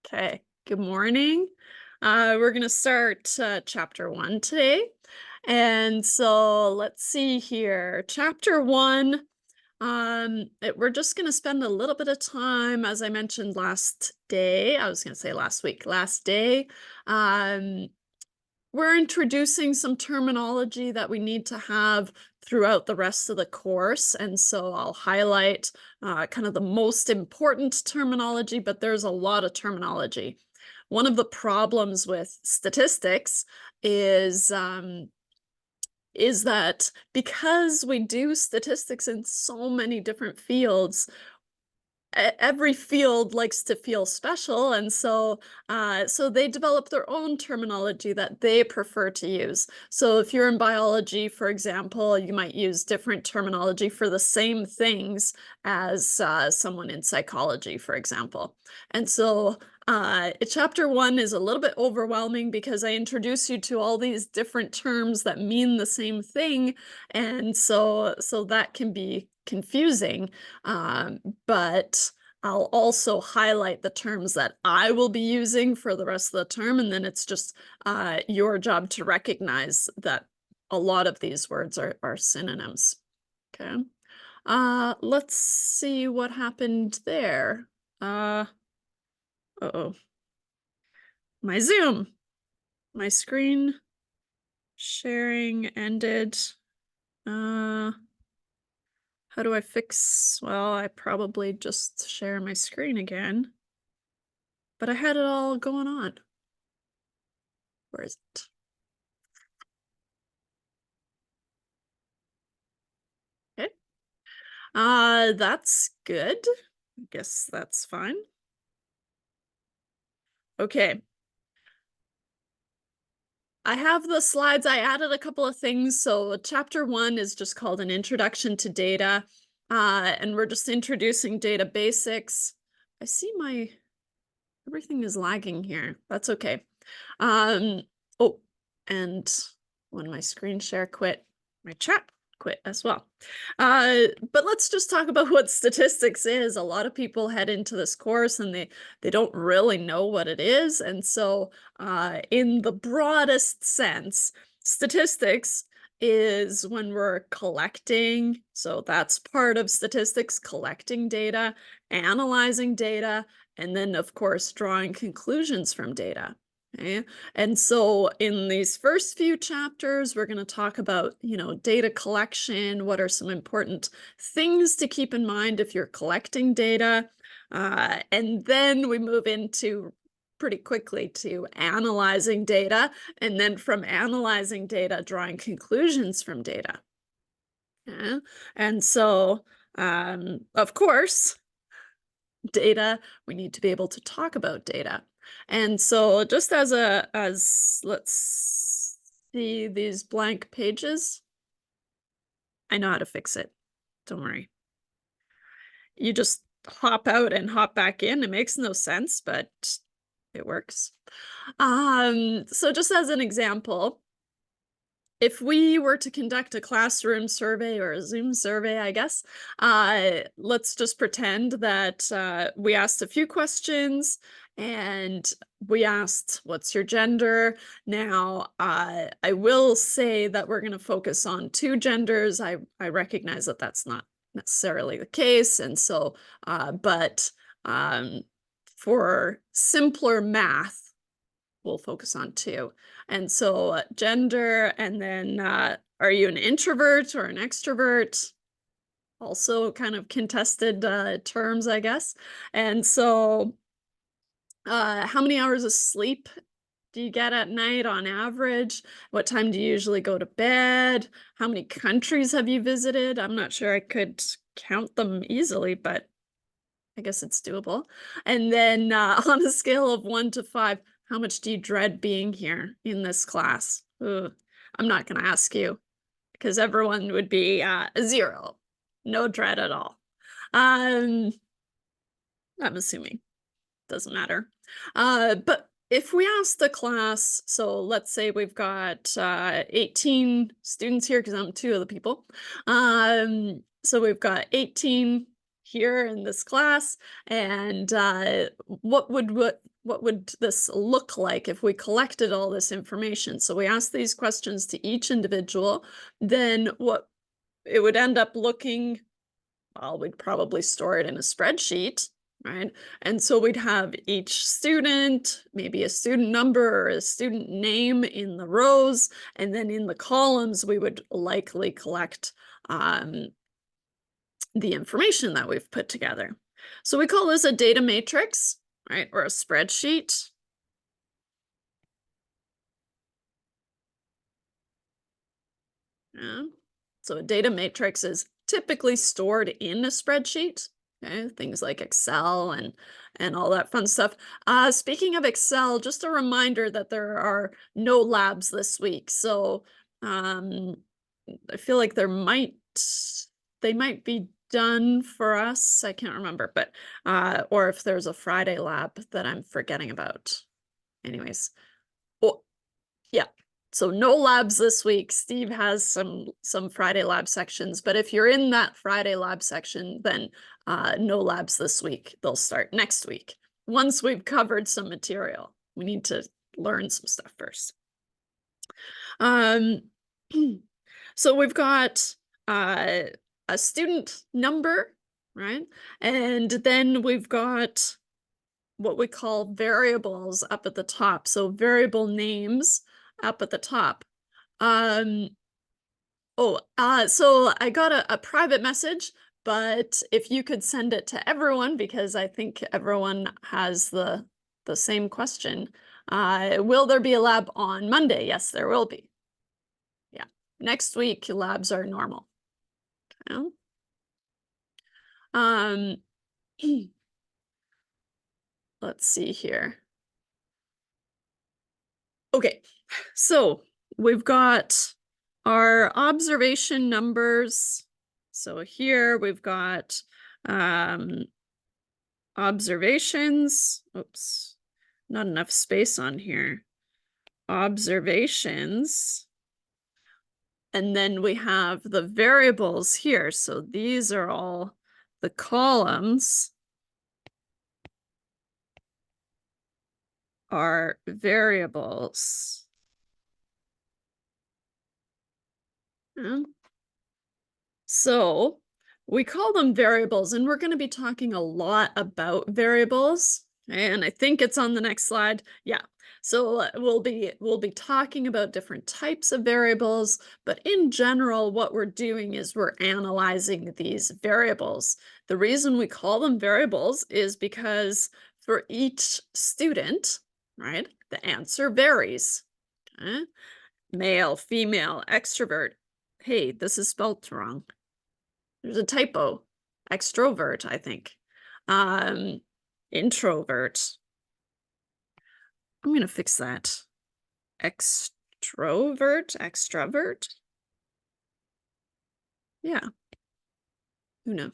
Okay, good morning. We're going to start chapter one today. And so let's see here. Chapter one, we're just going to spend a little bit of time, as I mentioned last day. I was going to say last week, last day. Um, we're introducing some terminology that we need to have throughout the rest of the course. And so I'll highlight kind of the most important terminology, but there's a lot of terminology. One of the problems with statistics is that because we do statistics in so many different fields, every field likes to feel special, and so they develop their own terminology that they prefer to use. So if you're in biology, for example, you might use different terminology for the same things as someone in psychology, for example. And so chapter one is a little bit overwhelming because I introduce you to all these different terms that mean the same thing, and so that can be confusing. Um, but I'll also highlight the terms that I will be using for the rest of the term, and then it's just your job to recognize that a lot of these words are synonyms. Okay. Let's see what happened there. Uh-oh. My Zoom, my screen sharing ended. Uh, how do I fix? Well, I probably just share my screen again. But I had it all going on. Where is it? Okay. That's good. I guess that's fine. Okay. I have the slides. I added a couple of things. So chapter one is just called an introduction to data. And we're just introducing data basics. I see everything is lagging here. That's okay. Um, oh, and when my screen share quit, my chat quit as well. But let's just talk about what statistics is. A lot of people head into this course and they don't really know what it is. And so in the broadest sense, statistics is when we're collecting, so that's part of statistics, collecting data, analyzing data, and then of course drawing conclusions from data. Okay. And so in these first few chapters, we're going to talk about, data collection. What are some important things to keep in mind if you're collecting data? And then we move into pretty quickly to analyzing data, and then from analyzing data, drawing conclusions from data. Yeah. And so, of course, data, we need to be able to talk about data. And so just as let's see these blank pages, I know how to fix it. Don't worry. You just hop out and hop back in. It makes no sense, but it works. So just as an example, if we were to conduct a classroom survey or a Zoom survey, I guess, let's just pretend that we asked a few questions and we asked, what's your gender? Now, I will say that we're going to focus on two genders. I recognize that that's not necessarily the case. And so, but for simpler math, we'll focus on two. And so gender, and then are you an introvert or an extrovert? Also kind of contested terms, I guess. And so how many hours of sleep do you get at night on average? What time do you usually go to bed? How many countries have you visited? I'm not sure I could count them easily, but I guess it's doable. And then on a scale of 1 to 5, how much do you dread being here in this class? Ugh, I'm not going to ask you because everyone would be a 0. No dread at all. Um, I'm assuming. Doesn't matter. But if we ask the class, so let's say we've got 18 students here because I'm two of the people. So we've got 18 here in this class, and what would this look like if we collected all this information? So we asked these questions to each individual, then what it would end up looking, well, we'd probably store it in a spreadsheet, right? And so we'd have each student, maybe a student number or a student name in the rows, and then in the columns, we would likely collect the information that we've put together. So we call this a data matrix, right? Or a spreadsheet. Yeah. So a data matrix is typically stored in a spreadsheet. Okay, things like Excel and all that fun stuff. Speaking of Excel, just a reminder that there are no labs this week. So I feel like they might be done for us. I can't remember, but or if there's a Friday lab that I'm forgetting about. Anyways, oh yeah. So no labs this week. Steve has some Friday lab sections, but if you're in that Friday lab section, then no labs this week. They'll start next week. Once we've covered some material, we need to learn some stuff first. So we've got a student number, right? And then we've got what we call variables up at the top. So variable names up at the top. So I got a private message, but if you could send it to everyone, because I think everyone has the same question. Will there be a lab on Monday? Yes, there will be. Yeah, next week labs are normal. Okay. Let's see here. Okay, so we've got our observation numbers. So here we've got observations. Oops, not enough space on here. Observations. And then we have the variables here. So these are all the columns are variables. So we call them variables, and we're going to be talking a lot about variables. And I think it's on the next slide. Yeah. So we'll be talking about different types of variables, but in general, what we're doing is we're analyzing these variables. The reason we call them variables is because for each student, right, the answer varies. Okay? Male, female, extrovert. Hey, this is spelled wrong. There's a typo. Extrovert, I think. Introvert. I'm gonna fix that. Extrovert? Yeah. Who knows?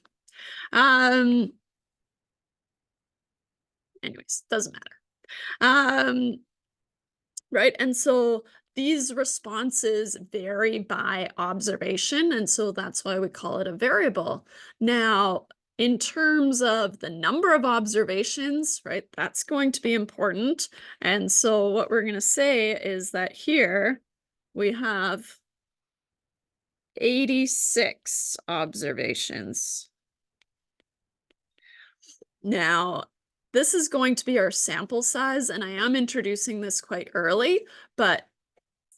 Anyways, doesn't matter. Right, and so these responses vary by observation, and so that's why we call it a variable. Now, in terms of the number of observations, right, that's going to be important. And so what we're going to say is that here we have 86 observations. Now, this is going to be our sample size, and I am introducing this quite early, but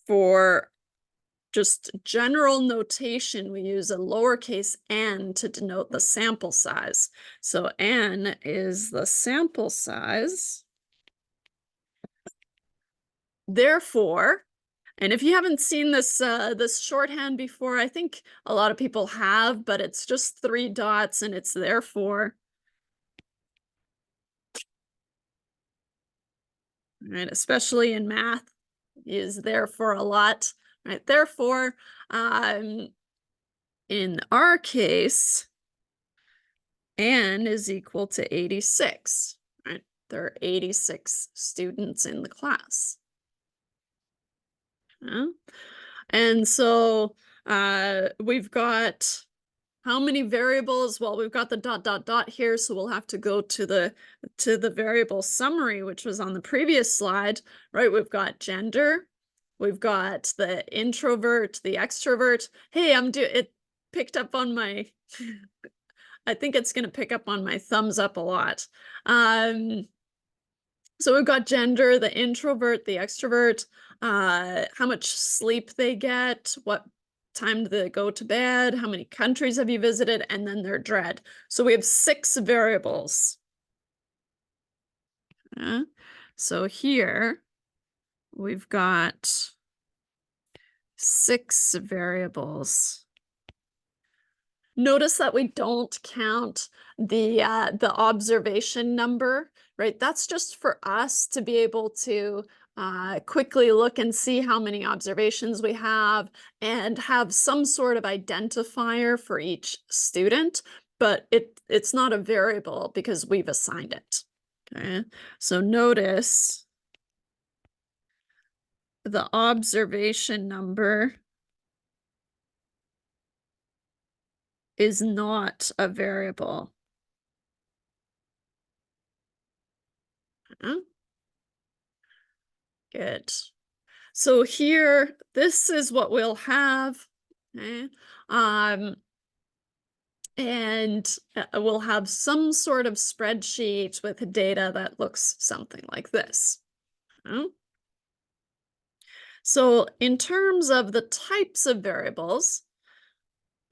for just general notation, we use a lowercase n to denote the sample size. So n is the sample size. Therefore, and if you haven't seen this this shorthand before, I think a lot of people have, but it's just 3 dots and it's therefore. Right, especially in math, is therefore a lot, right? Therefore, in our case, n is equal to 86, right? There are 86 students in the class. And so we've got How many variables? Well, we've got the dot dot dot here, so we'll have to go to the variable summary, which was on the previous slide, right? We've got gender, we've got the introvert, the extrovert. Hey, it picked up on my I think it's going to pick up on my thumbs up a lot. So we've got gender, the introvert, the extrovert, how much sleep they get, what time do they go to bed, how many countries have you visited, and then their dread. So we have 6 variables. So here we've got 6 variables. Notice that we don't count the observation number, right? That's just for us to be able to quickly look and see how many observations we have and have some sort of identifier for each student, but it's not a variable because we've assigned it. Okay, so notice the observation number is not a variable. Good. So here, this is what we'll have. Okay. And we'll have some sort of spreadsheet with data that looks something like this. Okay. So in terms of the types of variables,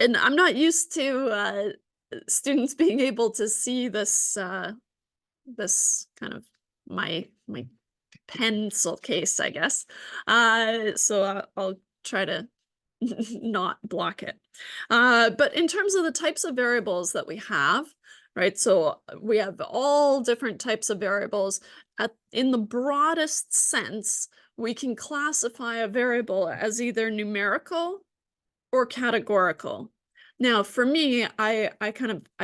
and I'm not used to students being able to see this this kind of my pencil case, I guess. So I'll try to not block it. But in terms of the types of variables that we have, right? So we have all different types of variables. In the broadest sense, we can classify a variable as either numerical or categorical. Now, for me, I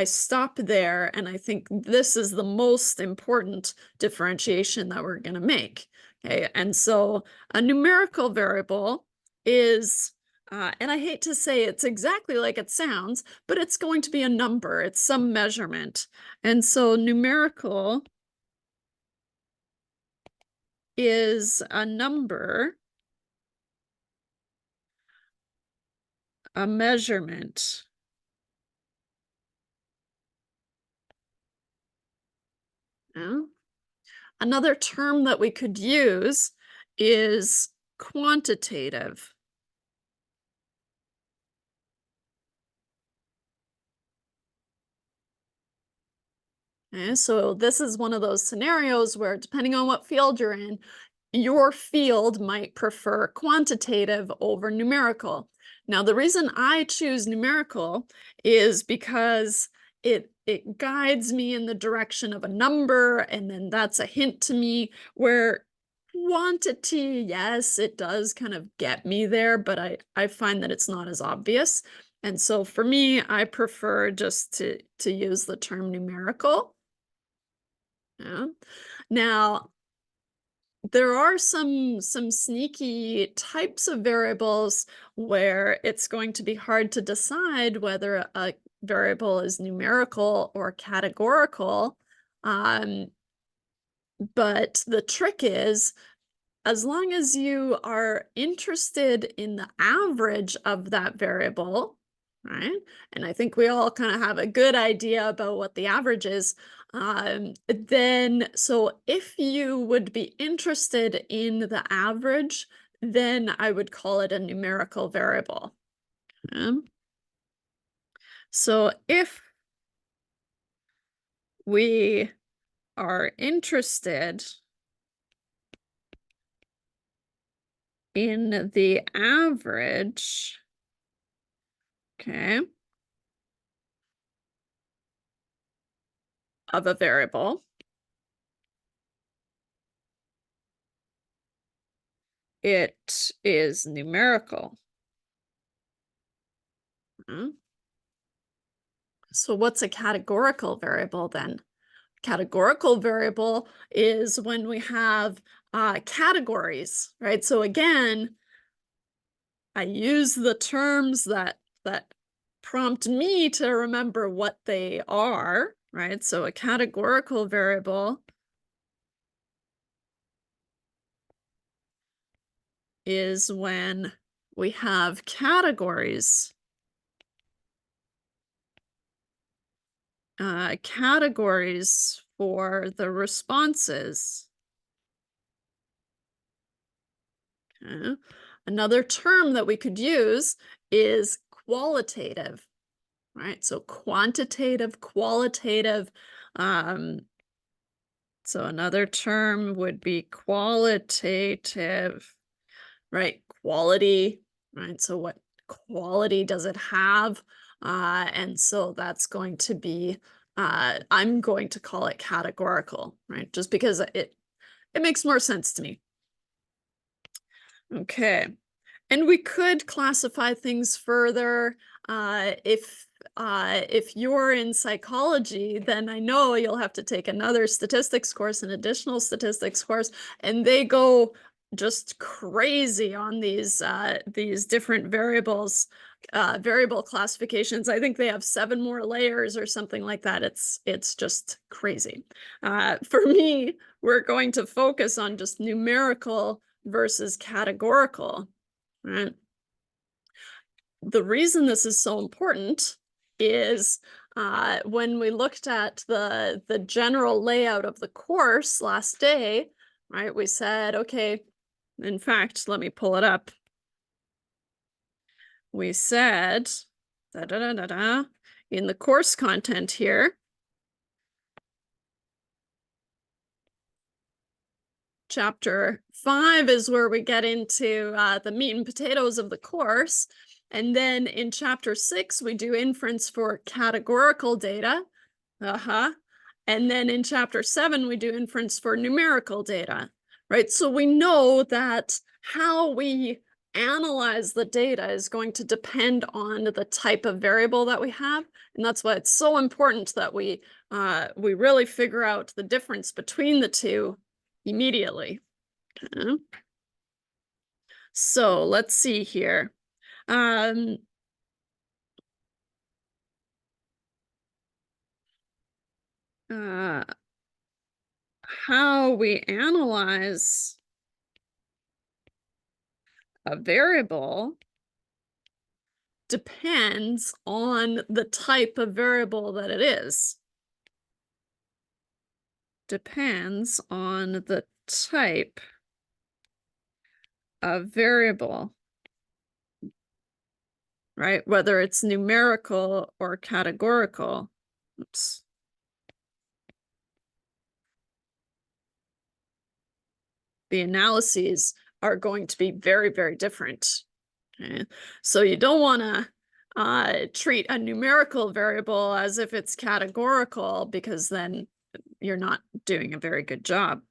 stop there, and I think this is the most important differentiation that we're going to make. Okay, and so a numerical variable is, and I hate to say it's exactly like it sounds, but it's going to be a number. It's some measurement, and so numerical is a number, a measurement. Yeah. Another term that we could use is quantitative. Okay, so this is one of those scenarios where, depending on what field you're in, your field might prefer quantitative over numerical. Now, the reason I choose numerical is because it guides me in the direction of a number, and then that's a hint to me, where quantity, yes, it does kind of get me there, but I find that it's not as obvious. And so for me, I prefer just to use the term numerical. Yeah. Now, there are some sneaky types of variables where it's going to be hard to decide whether a variable is numerical or categorical. But the trick is, as long as you are interested in the average of that variable, right? And I think we all kind of have a good idea about what the average is. Then, so if you would be interested in the average, then I would call it a numerical variable. Okay. So if we are interested in the average, okay, of a variable, it is numerical. So what's a categorical variable then? Categorical variable is when we have categories, right? So again, I use the terms that prompt me to remember what they are, right? So a categorical variable is when we have categories, categories for the responses. Okay. Another term that we could use is qualitative, right? So quantitative, qualitative. Um, so another term would be qualitative, right? Quality, right? So what quality does it have? And so that's going to be, I'm going to call it categorical, right? Just because it makes more sense to me. Okay. And we could classify things further. If you're in psychology, then I know you'll have to take another statistics course, an additional statistics course, and they go just crazy on these different variables, variable classifications. I think they have 7 more layers or something like that. It's just crazy. For me, we're going to focus on just numerical versus categorical. Right. The reason this is so important is when we looked at the general layout of the course last day, right? We said, okay, in fact, let me pull it up. We said, da da da da da, in the course content here, chapter 5 is where we get into the meat and potatoes of the course. And then in chapter 6, we do inference for categorical data. And then in chapter 7, we do inference for numerical data, right? So we know that how we analyze the data is going to depend on the type of variable that we have. And that's why it's so important that we really figure out the difference between the two immediately. Okay. So let's see here. Um, how we analyze a variable depends on the type of variable that it is. Depends on the type of variable, right? Whether it's numerical or categorical. Oops. The analyses are going to be very, very different. Okay? So you don't want to treat a numerical variable as if it's categorical, because then you're not doing a very good job.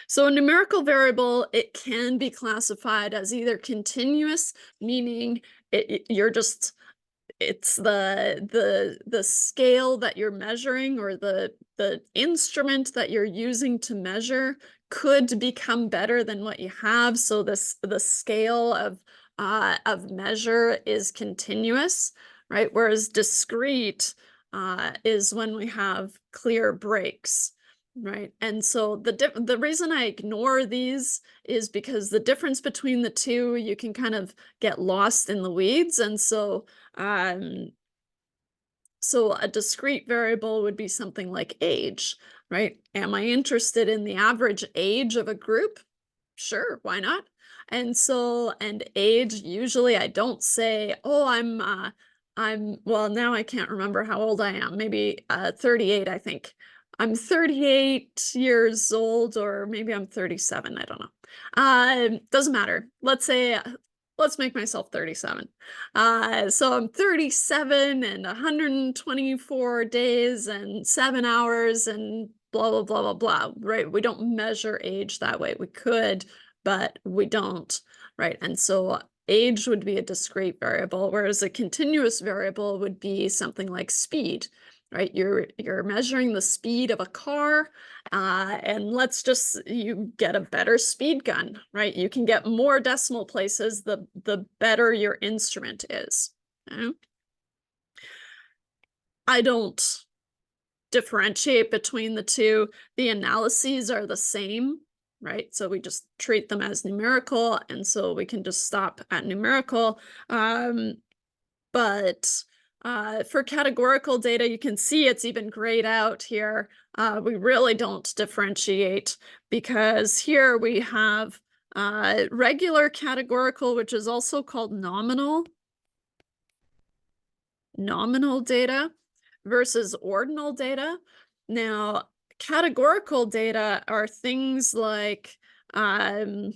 So a numerical variable, it can be classified as either continuous, meaning you're just, it's the scale that you're measuring, or the instrument that you're using to measure could become better than what you have. So the scale of measure is continuous, right? Whereas discrete is when we have clear breaks. Right. And so the reason I ignore these is because the difference between the two, you can kind of get lost in the weeds. And so so a discrete variable would be something like age, right? Am I interested in the average age of a group? Sure, why not? And so, and age, usually I don't say, oh, well, now I can't remember how old I am. Maybe 38, I think. I'm 38 years old, or maybe I'm 37, I don't know. Doesn't matter. Let's say, let's make myself 37. So I'm 37 and 124 days and 7 hours and blah, blah, blah, blah, blah, right? We don't measure age that way. We could, but we don't, right? And so age would be a discrete variable, whereas a continuous variable would be something like speed, right? You're measuring the speed of a car, and let's just, you get a better speed gun, right? You can get more decimal places the better your instrument is. Okay? I don't differentiate between the two. The analyses are the same, right? So we just treat them as numerical, and so we can just stop at numerical. But for categorical data, you can see it's even grayed out here. We really don't differentiate because here we have regular categorical, which is also called nominal data versus ordinal data. Now, categorical data are things like hair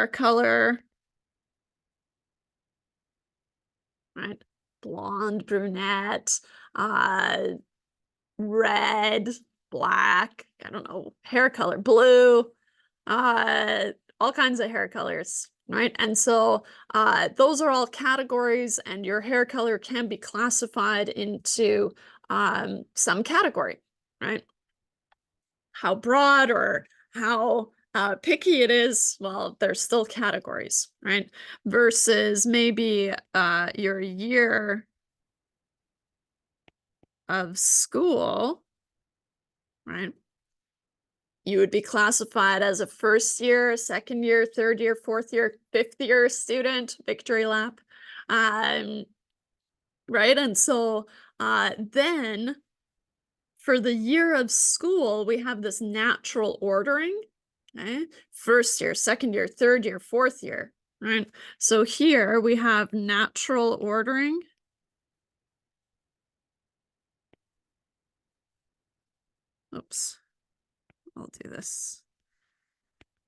color, right? Blonde, brunette, red, black, I don't know, hair color, blue, all kinds of hair colors, right? And so those are all categories, and your hair color can be classified into some category, right? How broad or how picky it is, well, there's still categories, right? Versus maybe your year of school, right? You would be classified as a first year, second year, third year, fourth year, fifth year student, victory lap. Right? And so then for the year of school, we have this natural ordering. Okay? First year, second year, third year, fourth year, right? So here we have natural ordering. Oops, I'll do this.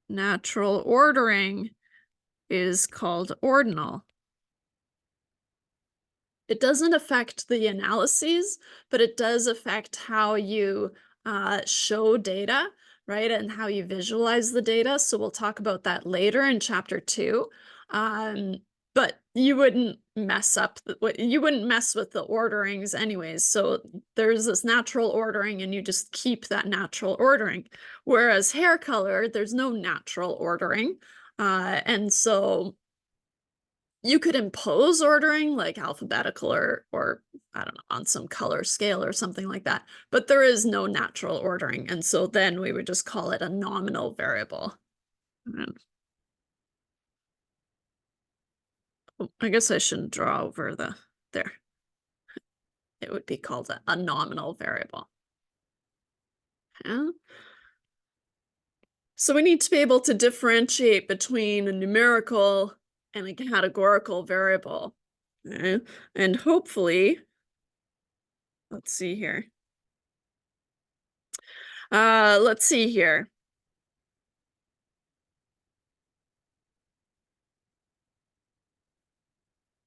Natural ordering is called ordinal. It doesn't affect the analyses, but it does affect how you show data, right? And how you visualize the data. So we'll talk about that later in chapter 2. But you wouldn't mess up, you wouldn't mess with the orderings anyways. So there's this natural ordering and you just keep that natural ordering. Whereas hair color, there's no natural ordering. And so you could impose ordering like alphabetical or I don't know, on some color scale or something like that, but there is no natural ordering. And so then we would just call it a nominal variable. Oh, I guess I shouldn't draw over there. It would be called a nominal variable. Yeah. So we need to be able to differentiate between a numerical and a categorical variable. Okay? And hopefully, let's see here. Let's see here.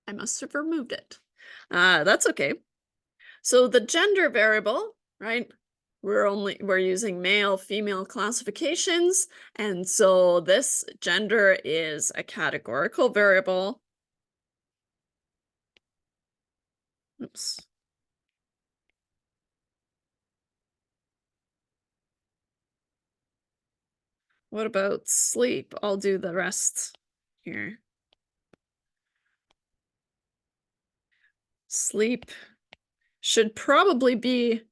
I must have removed it. That's okay. So the gender variable, right? We're using male, female classifications. And so this gender is a categorical variable. Oops. What about sleep? I'll do the rest here. Sleep should probably be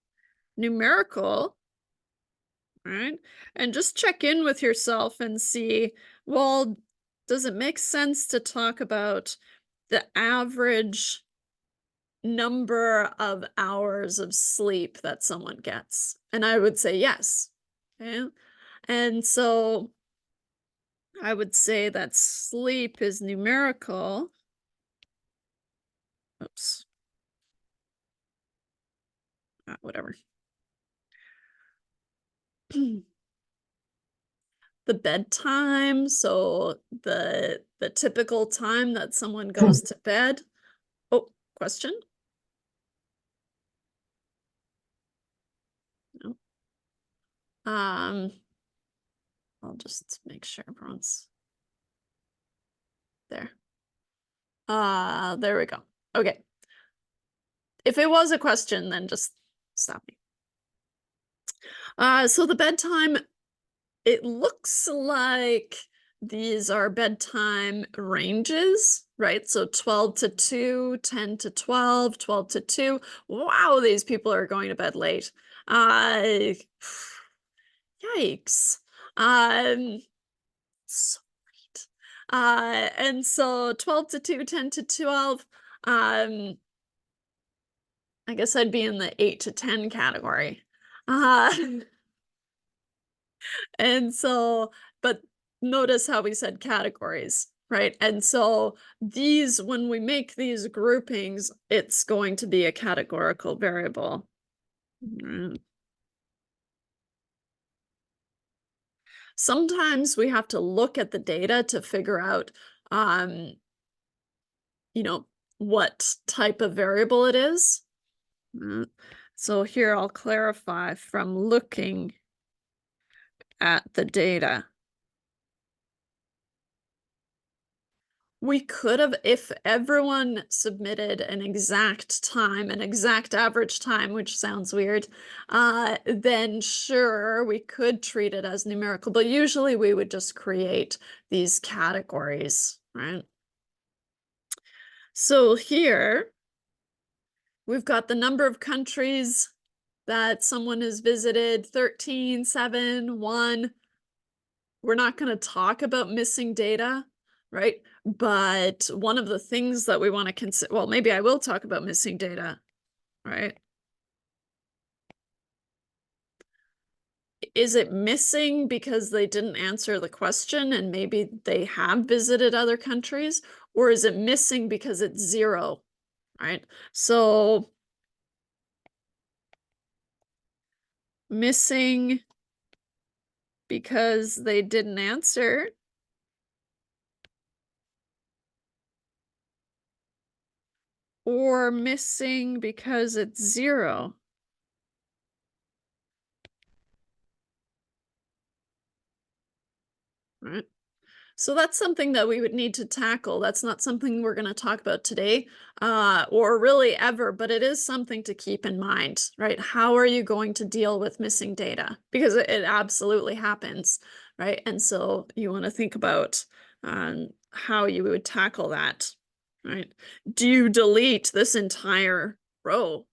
numerical, right? And just check in with yourself and see, well, does it make sense to talk about the average number of hours of sleep that someone gets? And I would say yes. Okay. And so I would say that sleep is numerical. Oops. Whatever. The bedtime, so the typical time that someone goes to bed. Oh, question? No. I'll just make sure everyone's there. There we go. Okay. If it was a question, then just stop me. So the bedtime, it looks like these are bedtime ranges, right? So 12 to 2, 10 to 12, 12 to 2. Wow, these people are going to bed late. Uh, yikes. Um, so late. And so 12 to 2, 10 to 12. Um, I guess I'd be in the 8 to 10 category. Uh, and so, but notice how we said categories, right? And so these, when we make these groupings, it's going to be a categorical variable. Mm. Sometimes we have to look at the data to figure out, um, you know, what type of variable it is. Mm. So here I'll clarify from looking at the data. We could have, if everyone submitted an exact time, an exact average time, which sounds weird, then sure, we could treat it as numerical, but usually we would just create these categories, right? So here, we've got the number of countries that someone has visited, 13, 7, 1. We're not going to talk about missing data, right? But one of the things that we want to consider, well, maybe I will talk about missing data, right? Is it missing because they didn't answer the question and maybe they have visited other countries? Or is it missing because it's 0, right? So missing because they didn't answer, or missing because it's 0. Right? So that's something that we would need to tackle. That's not something we're going to talk about today, or really ever, but it is something to keep in mind, right? How are you going to deal with missing data? Because it absolutely happens, right? And so you want to think about how you would tackle that, right? Do you delete this entire row?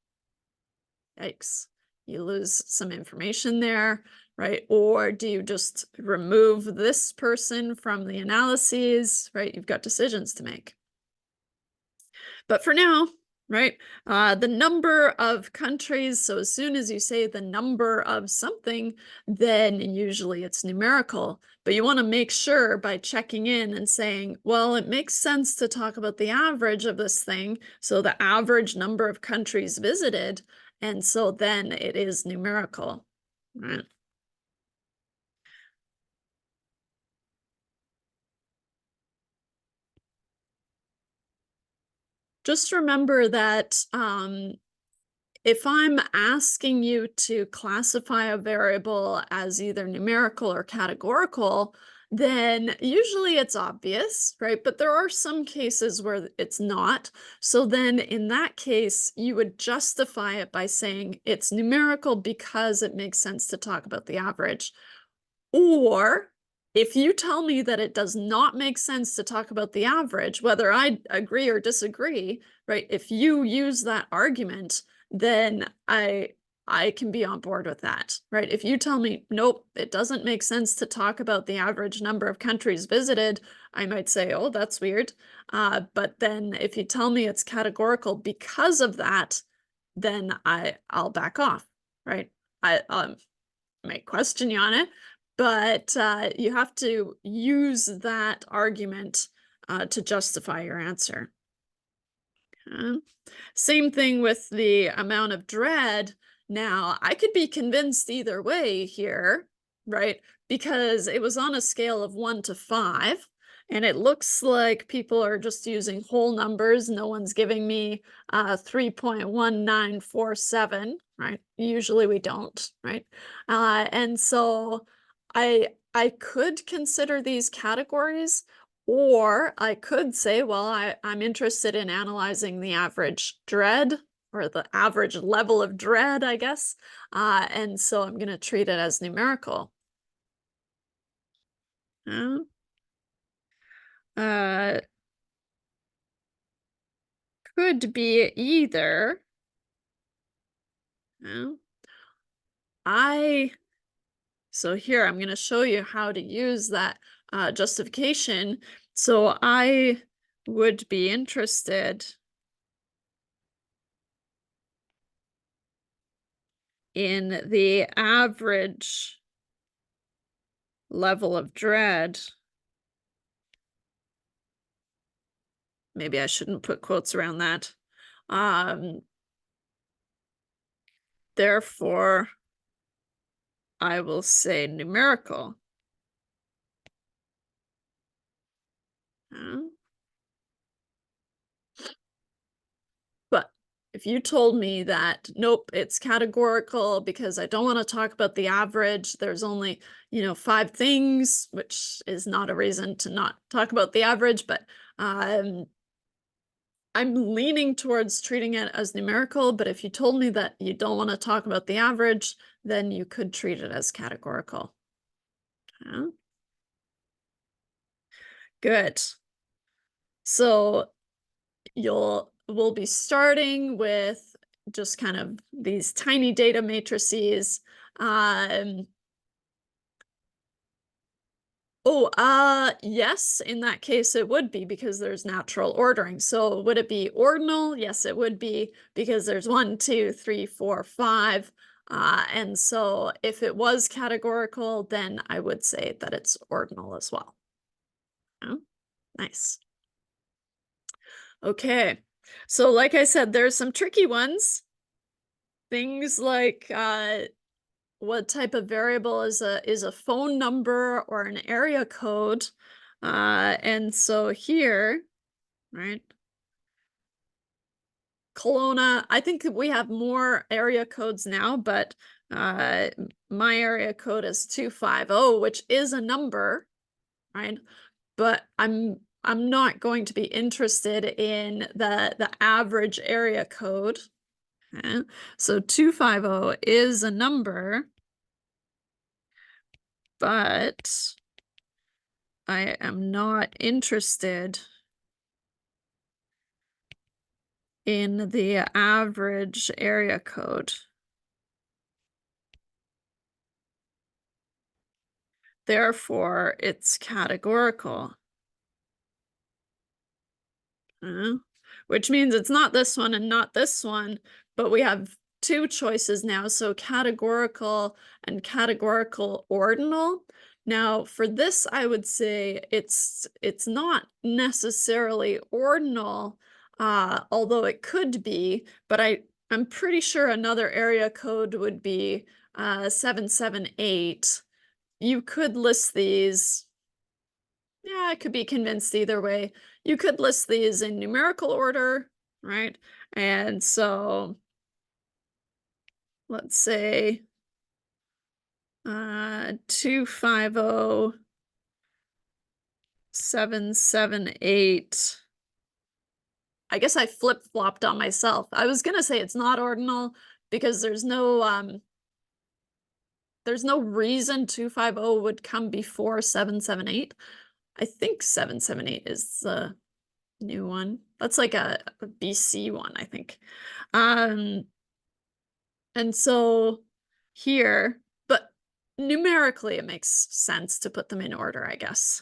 Yikes. You lose some information there, right? Or do you just remove this person from the analyses, right? You've got decisions to make. But for now, right, the number of countries, so as soon as you say the number of something, then usually it's numerical. But you want to make sure by checking in and saying, well, it makes sense to talk about the average of this thing, so the average number of countries visited, and so then it is numerical, right? Just remember that if I'm asking you to classify a variable as either numerical or categorical, then usually it's obvious, right? But there are some cases where it's not. So then in that case, you would justify it by saying it's numerical because it makes sense to talk about the average. Or if you tell me that it does not make sense to talk about the average, whether I agree or disagree, right? If you use that argument, then I can be on board with that, right? If you tell me, nope, it doesn't make sense to talk about the average number of countries visited, I might say, oh, that's weird. But then if you tell me it's categorical because of that, then I'll back off, right? I might question you on it, but you have to use that argument to justify your answer. Okay. Same thing with the amount of dread. Now, I could be convinced either way here, right? Because it was on a scale of 1 to 5, and it looks like people are just using whole numbers. No one's giving me 3.1947, right? Usually we don't, right? And so I could consider these categories, or I could say, well, I'm interested in analyzing the average dread, or the average level of dread, I guess. And so I'm going to treat it as numerical. Yeah. Uh, could be either. No, so here I'm going to show you how to use that justification. So I would be interested in the average level of dread. Maybe I shouldn't put quotes around that. Therefore, I will say numerical. But if you told me that, nope, it's categorical because I don't want to talk about the average, there's only, 5 things, which is not a reason to not talk about the average, but I'm leaning towards treating it as numerical. But if you told me that you don't want to talk about the average, then you could treat it as categorical. Yeah. Good. So we'll be starting with just kind of these tiny data matrices. Yes, in that case it would be because there's natural ordering. So would it be ordinal? Yes, it would be because there's 1, 2, 3, 4, 5. And so if it was categorical, then I would say that it's ordinal as well. Oh, nice. Okay. So like I said, there's some tricky ones. Things like what type of variable is a phone number or an area code. And so here, right? Kelowna, I think that we have more area codes now, but my area code is 250, which is a number, right? But I'm not going to be interested in the average area code. Okay? So 250 is a number, but I am not interested in the average area code. Therefore, it's categorical. Which means it's not this one and not this one, but we have 2 choices now, so categorical and categorical ordinal. Now, for this, I would say it's not necessarily ordinal, although it could be, but I'm pretty sure another area code would be 778. You could list these. Yeah, I could be convinced either way. You could list these in numerical order, right? And so let's say 250 778. I guess I flip-flopped on myself. I was gonna say it's not ordinal because there's no reason 250 would come before 778. I think 778 is the new one. That's like a BC one, I think. And so here, but numerically it makes sense to put them in order, I guess.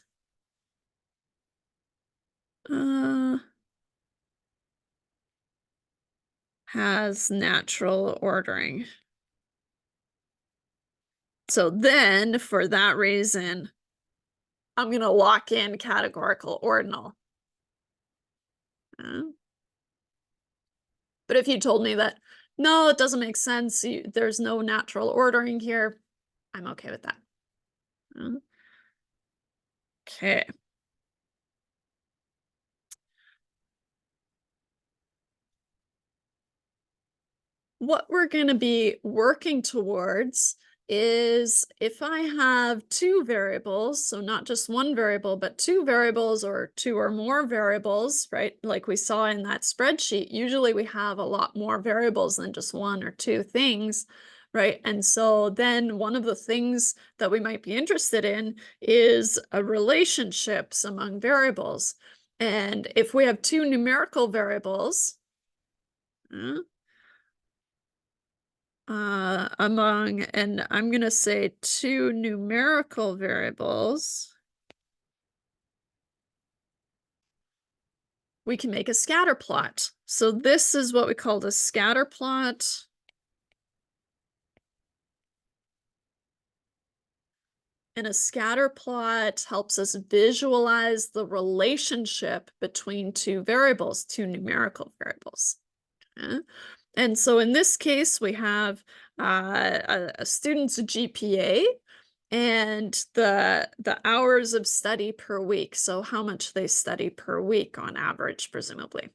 Has natural ordering. So then, for that reason, I'm going to lock in categorical ordinal. But if you told me that, no, it doesn't make sense, there's no natural ordering here, I'm okay with that. Okay. What we're going to be working towards is if I have 2 variables, so not just 1 variable, but 2 variables or 2 or more variables, right? Like we saw in that spreadsheet, usually we have a lot more variables than just 1 or 2 things, right? And so then one of the things that we might be interested in is relationships among variables. And if we have 2 numerical variables, uh, among, and I'm gonna say two numerical variables, we can make a scatter plot. So this is what we call a scatter plot. And a scatter plot helps us visualize the relationship between two variables, two numerical variables. Okay? And so in this case, we have a student's GPA and the hours of study per week. So how much they study per week on average, presumably.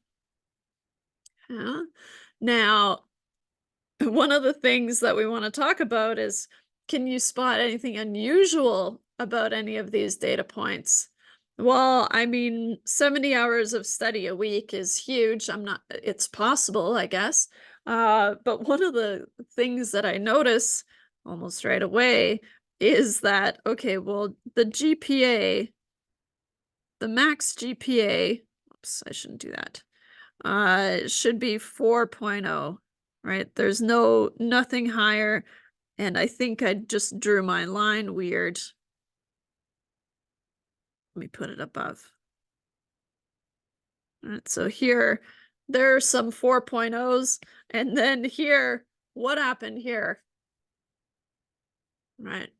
Yeah. Now, one of the things that we want to talk about is, can you spot anything unusual about any of these data points? Well, I mean, 70 hours of study a week is huge. It's possible, I guess. But one of the things that I notice almost right away is that, okay, well, the GPA, the max GPA, oops, I shouldn't do that, should be 4.0, right? There's nothing higher, and I think I just drew my line weird. Let me put it above. All right, so here, there are some 4.0s, and then here, what happened here? Right.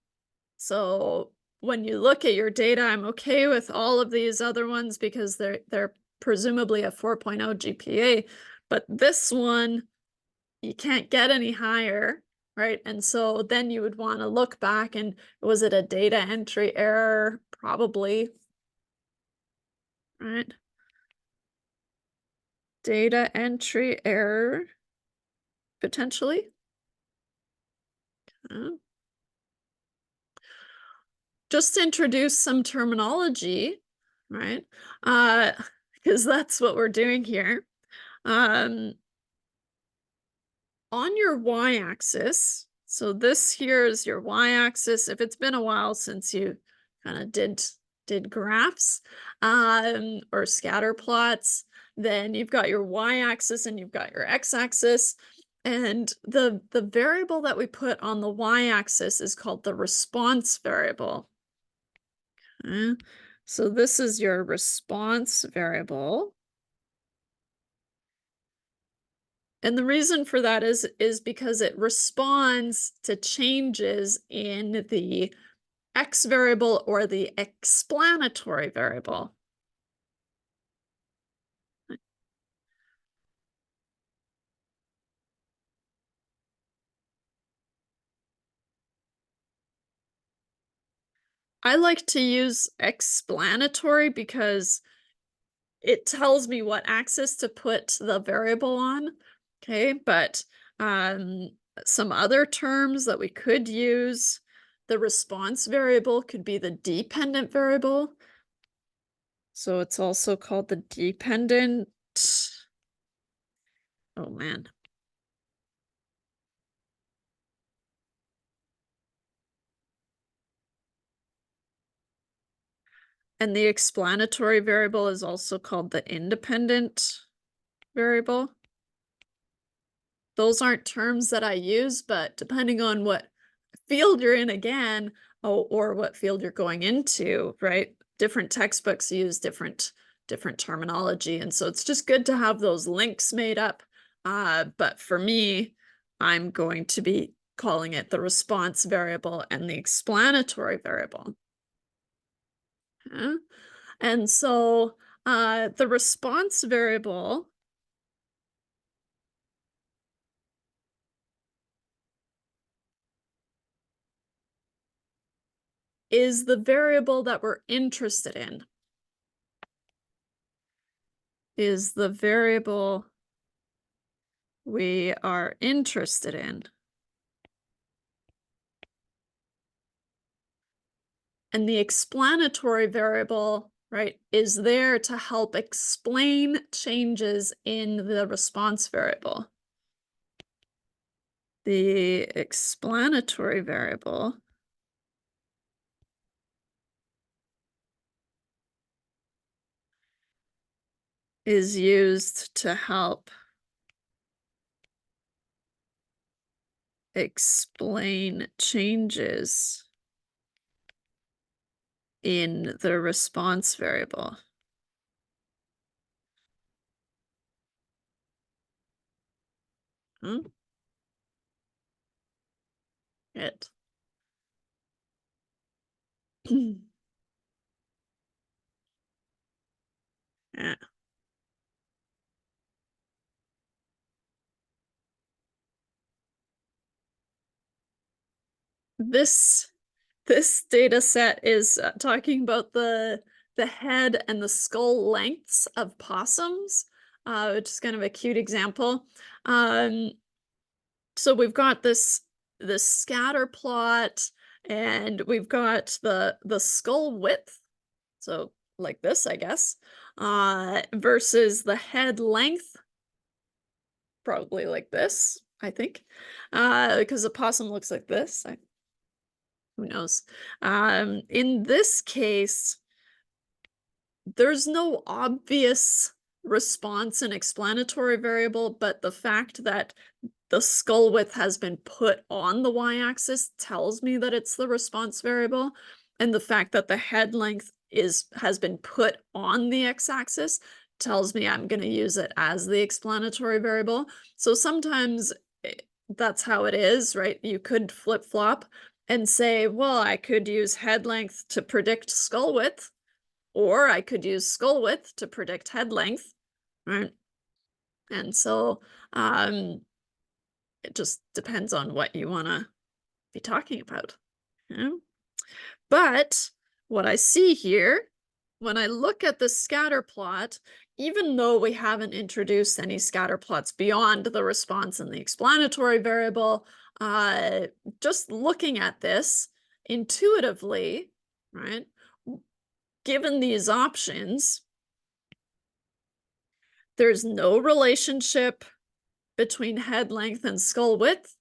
So when you look at your data, I'm okay with all of these other ones because they're presumably a 4.0 GPA, but this one, you can't get any higher, right? And so then you would want to look back and, was it a data entry error? Probably, right? Data entry error, potentially. Uh, just to introduce some terminology, right? Because that's what we're doing here. Um, on your y-axis, so this here is your y-axis. If it's been a while since you kind of did graphs or scatter plots, then you've got your y-axis and you've got your x-axis. And the variable that we put on the y-axis is called the response variable. Okay. So this is your response variable. And the reason for that is because it responds to changes in the x variable or the explanatory variable. I like to use explanatory because it tells me what axis to put the variable on. Okay, but um, some other terms that we could use, the response variable could be the dependent variable. So it's also called the dependent. Oh man. And the explanatory variable is also called the independent variable. Those aren't terms that I use, but depending on what field you're in again, or what field you're going into, right? Different textbooks use different terminology. And so it's just good to have those links made up. But for me, I'm going to be calling it the response variable and the explanatory variable. Okay? And so the response variable is the variable that we're interested in. Is the variable we are interested in. And the explanatory variable, right, is there to help explain changes in the response variable. The explanatory variable is used to help explain changes in the response variable. Hmm? It. Yeah. This data set is talking about the head and the skull lengths of possums, which is kind of a cute example. So we've got this scatter plot, and we've got the skull width, so like this, I guess, versus the head length, probably like this, I think, because the possum looks like this. Who knows? In this case, there's no obvious response and explanatory variable, but the fact that the skull width has been put on the y-axis tells me that it's the response variable, and the fact that the head length has been put on the x-axis tells me I'm going to use it as the explanatory variable. So sometimes that's how it is, right? You could flip-flop and say, well, I could use head length to predict skull width, or I could use skull width to predict head length, right? And so it just depends on what you want to be talking about. You know? But what I see here, when I look at the scatter plot, even though we haven't introduced any scatter plots beyond the response and the explanatory variable, just looking at this intuitively, right? Given these options, there's no relationship between head length and skull width.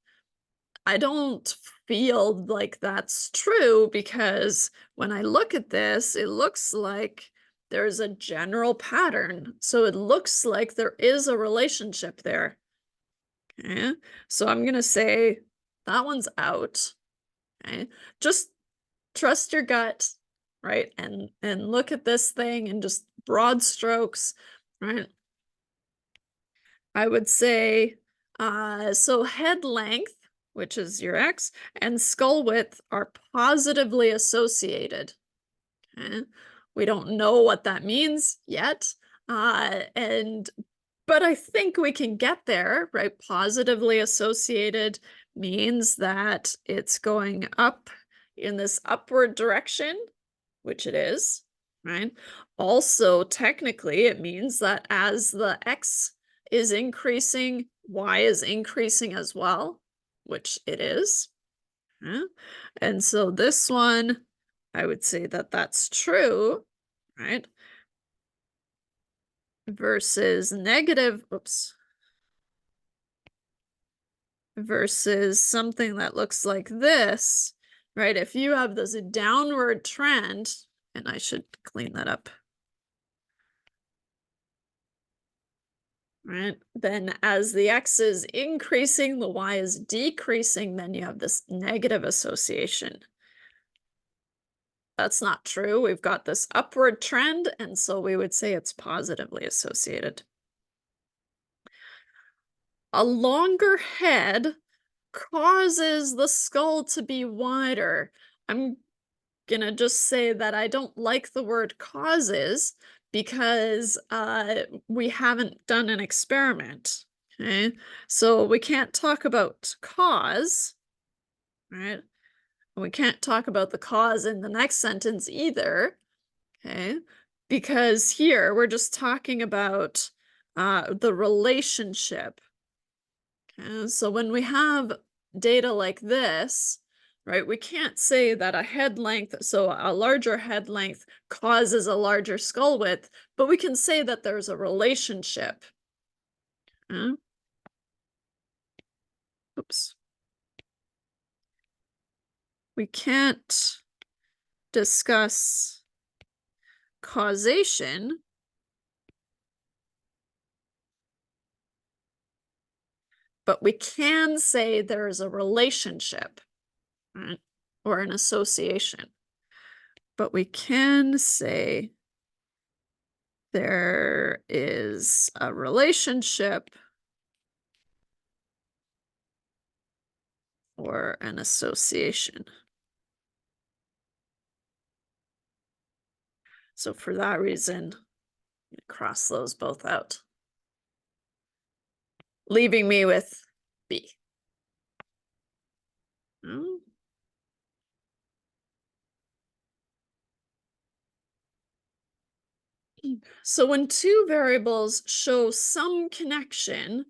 I don't feel like that's true, because when I look at this, it looks like there's a general pattern. So it looks like there is a relationship there. Okay, so I'm gonna say that one's out. Okay, just trust your gut, right? And look at this thing in just broad strokes, right? I would say, so head length, which is your x, and skull width are positively associated. Okay? We don't know what that means yet, but I think we can get there, right? Positively associated means that it's going up in this upward direction, which it is, right? Also, technically, it means that as the x is increasing, y is increasing as well, which it is. Yeah. And so this one, I would say that that's true, right? Versus negative, oops, versus something that looks like this, right? If you have this downward trend, and I should clean that up, right? Then as the x is increasing, the y is decreasing, then you have this negative association. That's not true. We've got this upward trend, and so we would say it's positively associated. A longer head causes the skull to be wider. I'm gonna just say that I don't like the word causes, because we haven't done an experiment. Okay, so we can't talk about cause, right? We can't talk about the cause in the next sentence either, okay? Because here we're just talking about the relationship. Okay? So when we have data like this, right, we can't say that a head length, so a larger head length causes a larger skull width, but we can say that there's a relationship. Oops. We can't discuss causation but we can say there's a relationship, right? Or an association. But we can say there is a relationship or an association. So for that reason, cross those both out, leaving me with B. Hmm. So when two variables show some connection,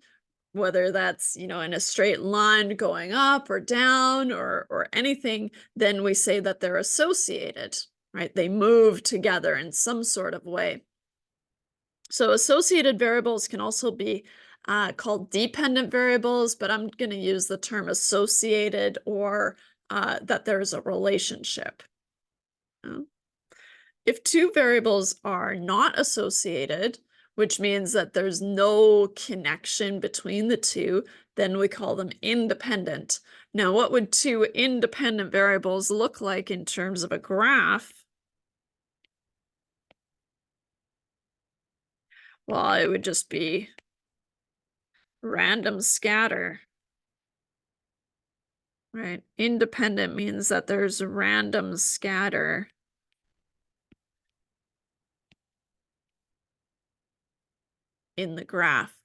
whether that's, in a straight line going up or down or anything, then we say that they're associated, right? They move together in some sort of way. So associated variables can also be called dependent variables, but I'm going to use the term associated, or that there's a relationship. Uh, If two variables are not associated, which means that there's no connection between the two, then we call them independent. Now, what would two independent variables look like in terms of a graph? Well, it would just be random scatter, right? Independent means that there's random scatter in the graph.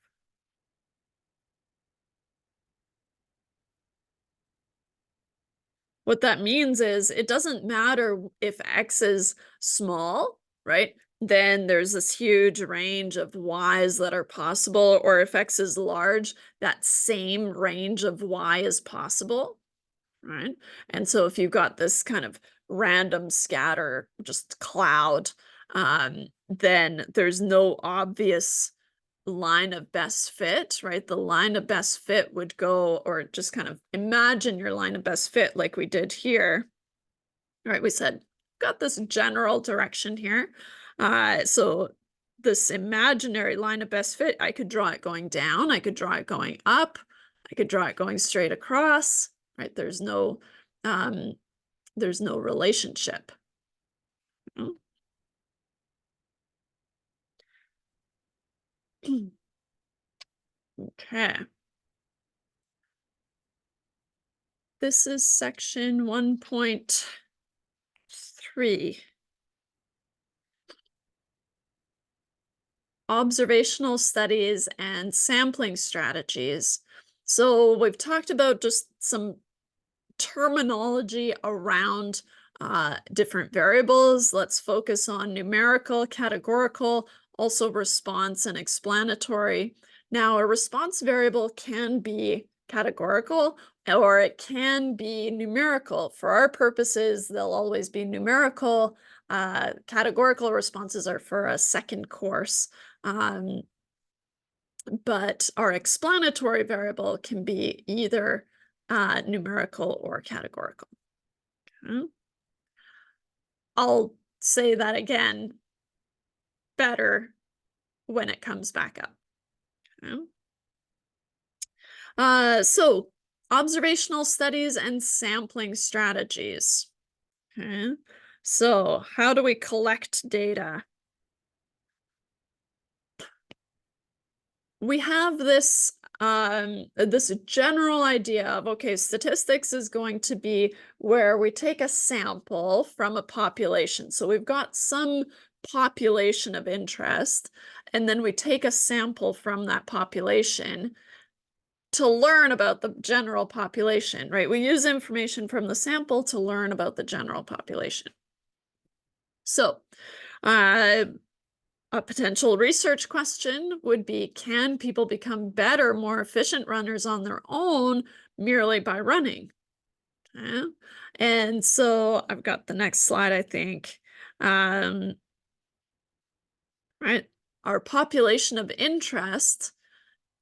What that means is it doesn't matter if X is small, right? Then there's this huge range of Ys that are possible, or if X is large, that same range of Y is possible, right? And so if you've got this kind of random scatter, just cloud, then there's no obvious line of best fit, right? The line of best fit would go, or just kind of imagine your line of best fit like we did here, right? We said, got this general direction here. So this imaginary line of best fit, I could draw it going down, I could draw it going up, I could draw it going straight across, right? Um, there's no relationship. Mm. Okay. This is section 1.3. Observational studies and sampling strategies. So we've talked about just some terminology around different variables. Let's focus on numerical, categorical, also response and explanatory. Now, a response variable can be categorical or it can be numerical. For our purposes, they'll always be numerical. Categorical responses are for a second course. Um, but our explanatory variable can be either numerical or categorical. Okay. I'll say that again better when it comes back up. Okay. So observational studies and sampling strategies. Okay. So how do we collect data? We have this general idea of, okay, statistics is going to be where we take a sample from a population. So we've got some population of interest, and then we take a sample from that population to learn about the general population, right? We use information from the sample to learn about the general population. So, a potential research question would be, can people become better, more efficient runners on their own merely by running? Okay. And so I've got the next slide, I think. Right. Our population of interest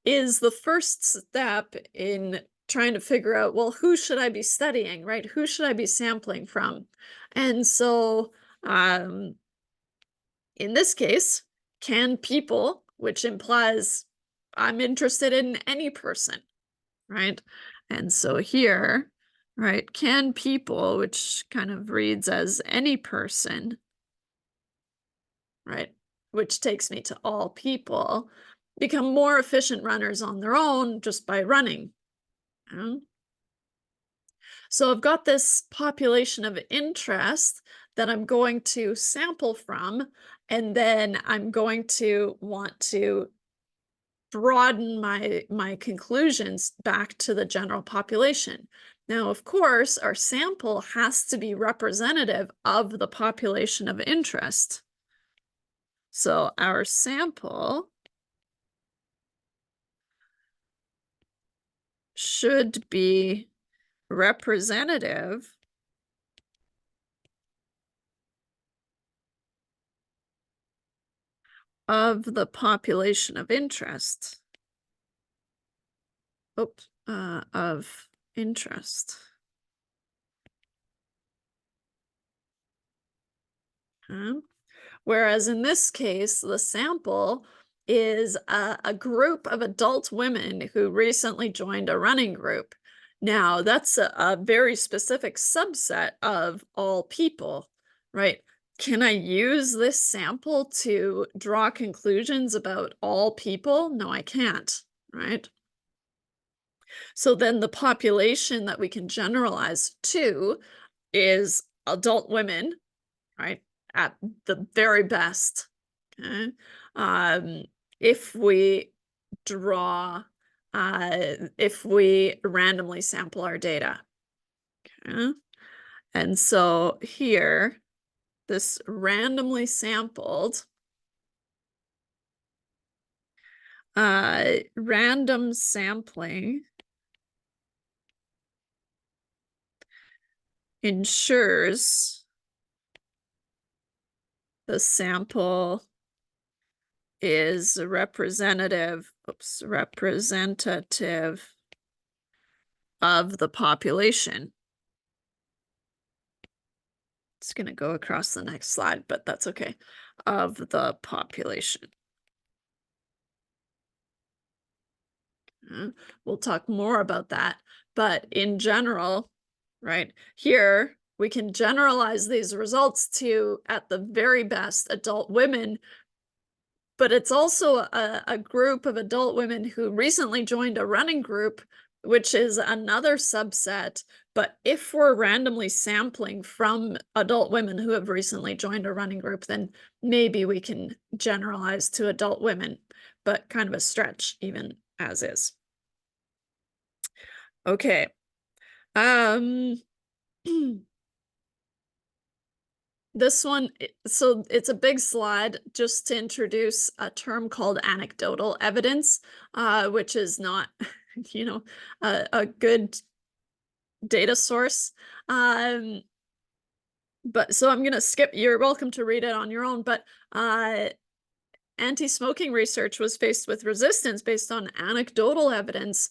is the first step in trying to figure out, well, who should I be studying, right? Who should I be sampling from? And so, in this case, can people, which implies I'm interested in any person, right? And so here, right, can people, which kind of reads as any person, right, which takes me to all people, become more efficient runners on their own just by running? Mm. So I've got this population of interest that I'm going to sample from, and then I'm going to want to broaden my conclusions back to the general population. Now, of course, our sample has to be representative of the population of interest. So our sample should be representative of the population of interest. Oops, of interest. Okay. Whereas in this case, the sample is a group of adult women who recently joined a running group. Now, that's a very specific subset of all people, right? Can I use this sample to draw conclusions about all people? No, I can't, right? So then the population that we can generalize to is adult women, right? At the very best. Okay. Um, if we draw, if we randomly sample our data. Okay. And so here, this randomly sampled, random sampling ensures the sample is representative of the population. It's going to go across the next slide, but that's okay. Of the population. We'll talk more about that, but in general, right, here we can generalize these results to, at the very best, adult women, but it's also a group of adult women who recently joined a running group, which is another subset. But if we're randomly sampling from adult women who have recently joined a running group, then maybe we can generalize to adult women, but kind of a stretch even as is. Okay. This one, so it's a big slide just to introduce a term called anecdotal evidence, which is not, you know, a good data source. But so I'm gonna skip, you're welcome to read it on your own, but anti-smoking research was faced with resistance based on anecdotal evidence,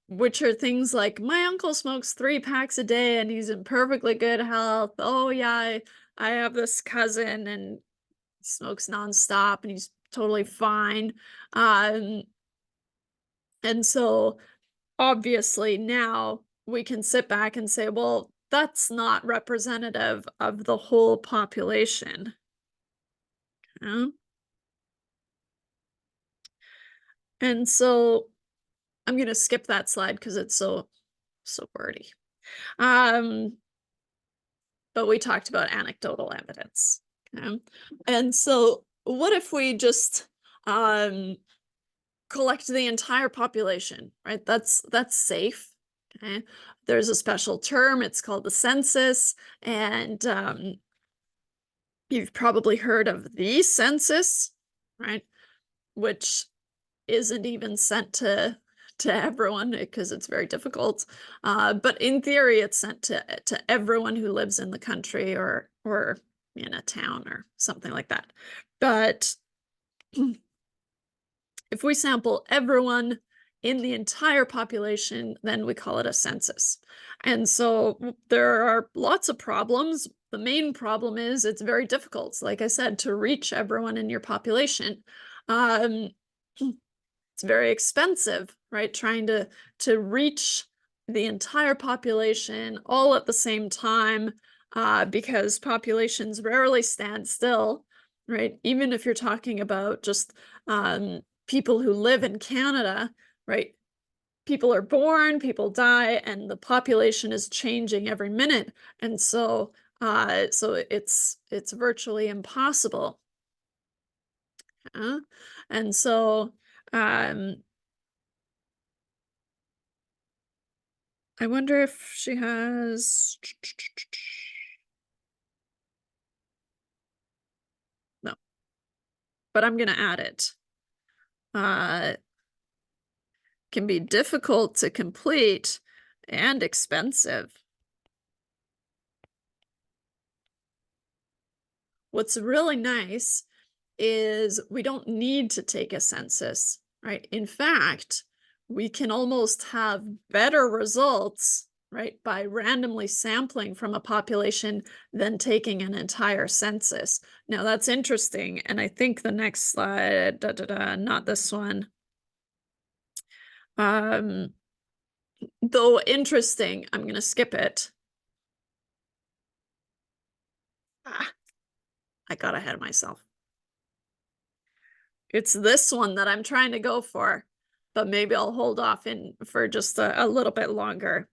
which are things like, my uncle smokes 3 packs a day and he's in perfectly good health. Oh yeah, I have this cousin and he smokes nonstop and he's totally fine. Um, and so obviously now we can sit back and say, well, that's not representative of the whole population. Okay? And so I'm going to skip that slide because it's so wordy. But we talked about anecdotal evidence. Okay? And so what if we just collect the entire population, right? That's safe. Okay? There's a special term, it's called the census, and you've probably heard of the census, right? Which isn't even sent to everyone because it's very difficult. But in theory, it's sent to everyone who lives in the country or in a town or something like that. But if we sample everyone in the entire population, then we call it a census. And so there are lots of problems. The main problem is it's very difficult, like I said, to reach everyone in your population. it's very expensive, right? Trying to reach the entire population all at the same time, because populations rarely stand still, right? Even if you're talking about just people who live in Canada, right? People are born, people die, and the population is changing every minute, and so it's virtually impossible. uh, and so um I wonder if she has no, but I'm gonna add it. uh can be difficult to complete and expensive. What's really nice is we don't need to take a census, right? In fact, we can almost have better results, right, by randomly sampling from a population than taking an entire census. Now, that's interesting. And I think the next slide, not this one. Um, though interesting, I'm going to skip it. Ah, I got ahead of myself. It's this one that I'm trying to go for, but maybe I'll hold off in for just a little bit longer.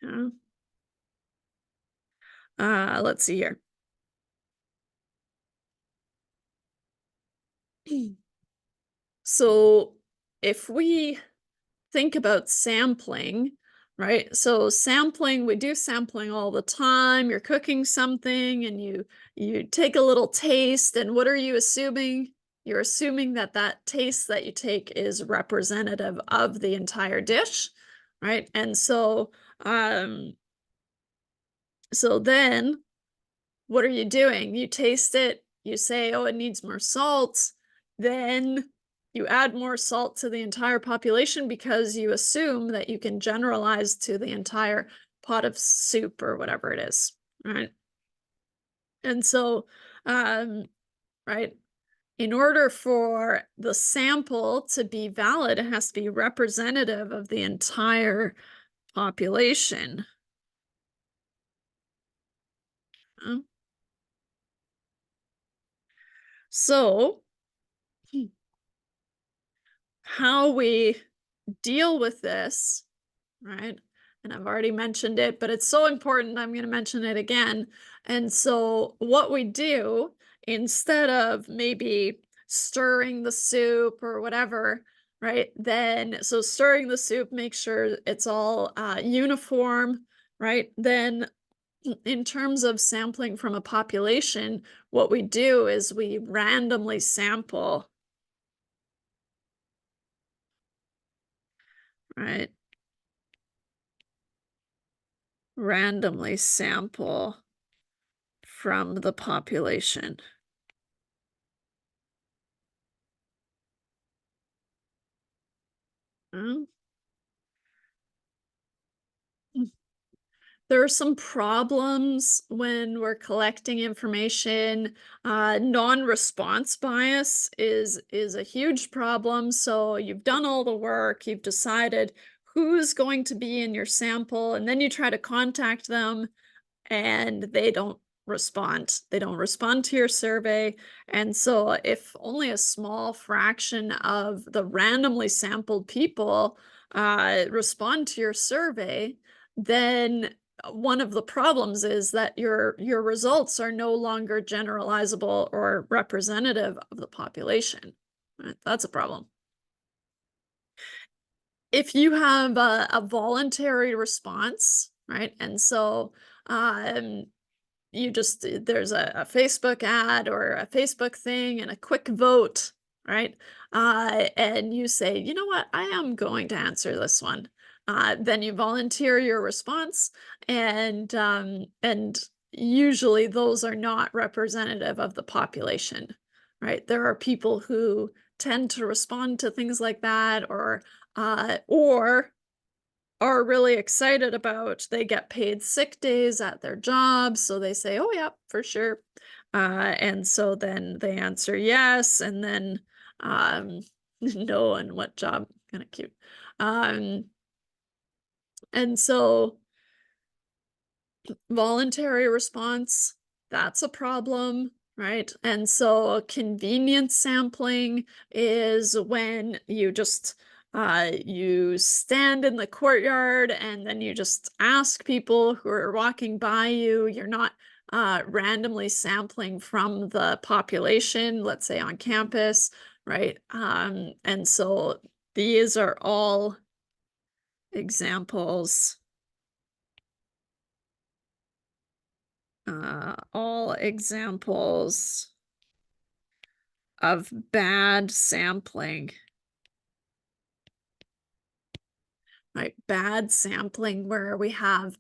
Yeah. Let's see here. So if we think about sampling, right? So sampling, we do sampling all the time. You're cooking something and you take a little taste, and what are you assuming? You're assuming that that taste that you take is representative of the entire dish, right? And um so then what are you doing? You taste it, you say, "Oh, it needs more salt." Then you add more salt to the entire population because you assume that you can generalize to the entire pot of soup or whatever it is, right? And so, um, right, in order for the sample to be valid, it has to be representative of the entire population. uh, So, how we deal with this, right? And I've already mentioned it, but it's so important, I'm going to mention it again. And so, what we do instead of maybe stirring the soup or whatever, right? Then, so stirring the soup, make sure it's all uniform, right? Then, in terms of sampling from a population, what we do is we randomly sample, right? Randomly sample from the population. Mm. There are some problems when we're collecting information. Non-response bias is a huge problem. So you've done all the work, you've decided who's going to be in your sample, and then you try to contact them and they don't respond. They don't respond to your survey. And so, if only a small fraction of the randomly sampled people respond to your survey, then one of the problems is that your results are no longer generalizable or representative of the population. Right? That's a problem. If you have a voluntary response, right, and so um, you just there's a Facebook ad or a Facebook thing and a quick vote, right? And you say, you know what, I am going to answer this one. Then you volunteer your response, and usually those are not representative of the population, right? There are people who tend to respond to things like that, or are really excited about they get paid sick days at their jobs, so they say, "Oh, yeah, for sure." And so then they answer yes, and then, um, No, and what job? Kind of cute. Um, and so voluntary response, that's a problem, right? And so convenience sampling is when you just you stand in the courtyard and then you just ask people who are walking by you. You're not randomly sampling from the population, let's say on campus, right? And so these are all examples, all examples of bad sampling. Right, bad sampling where we have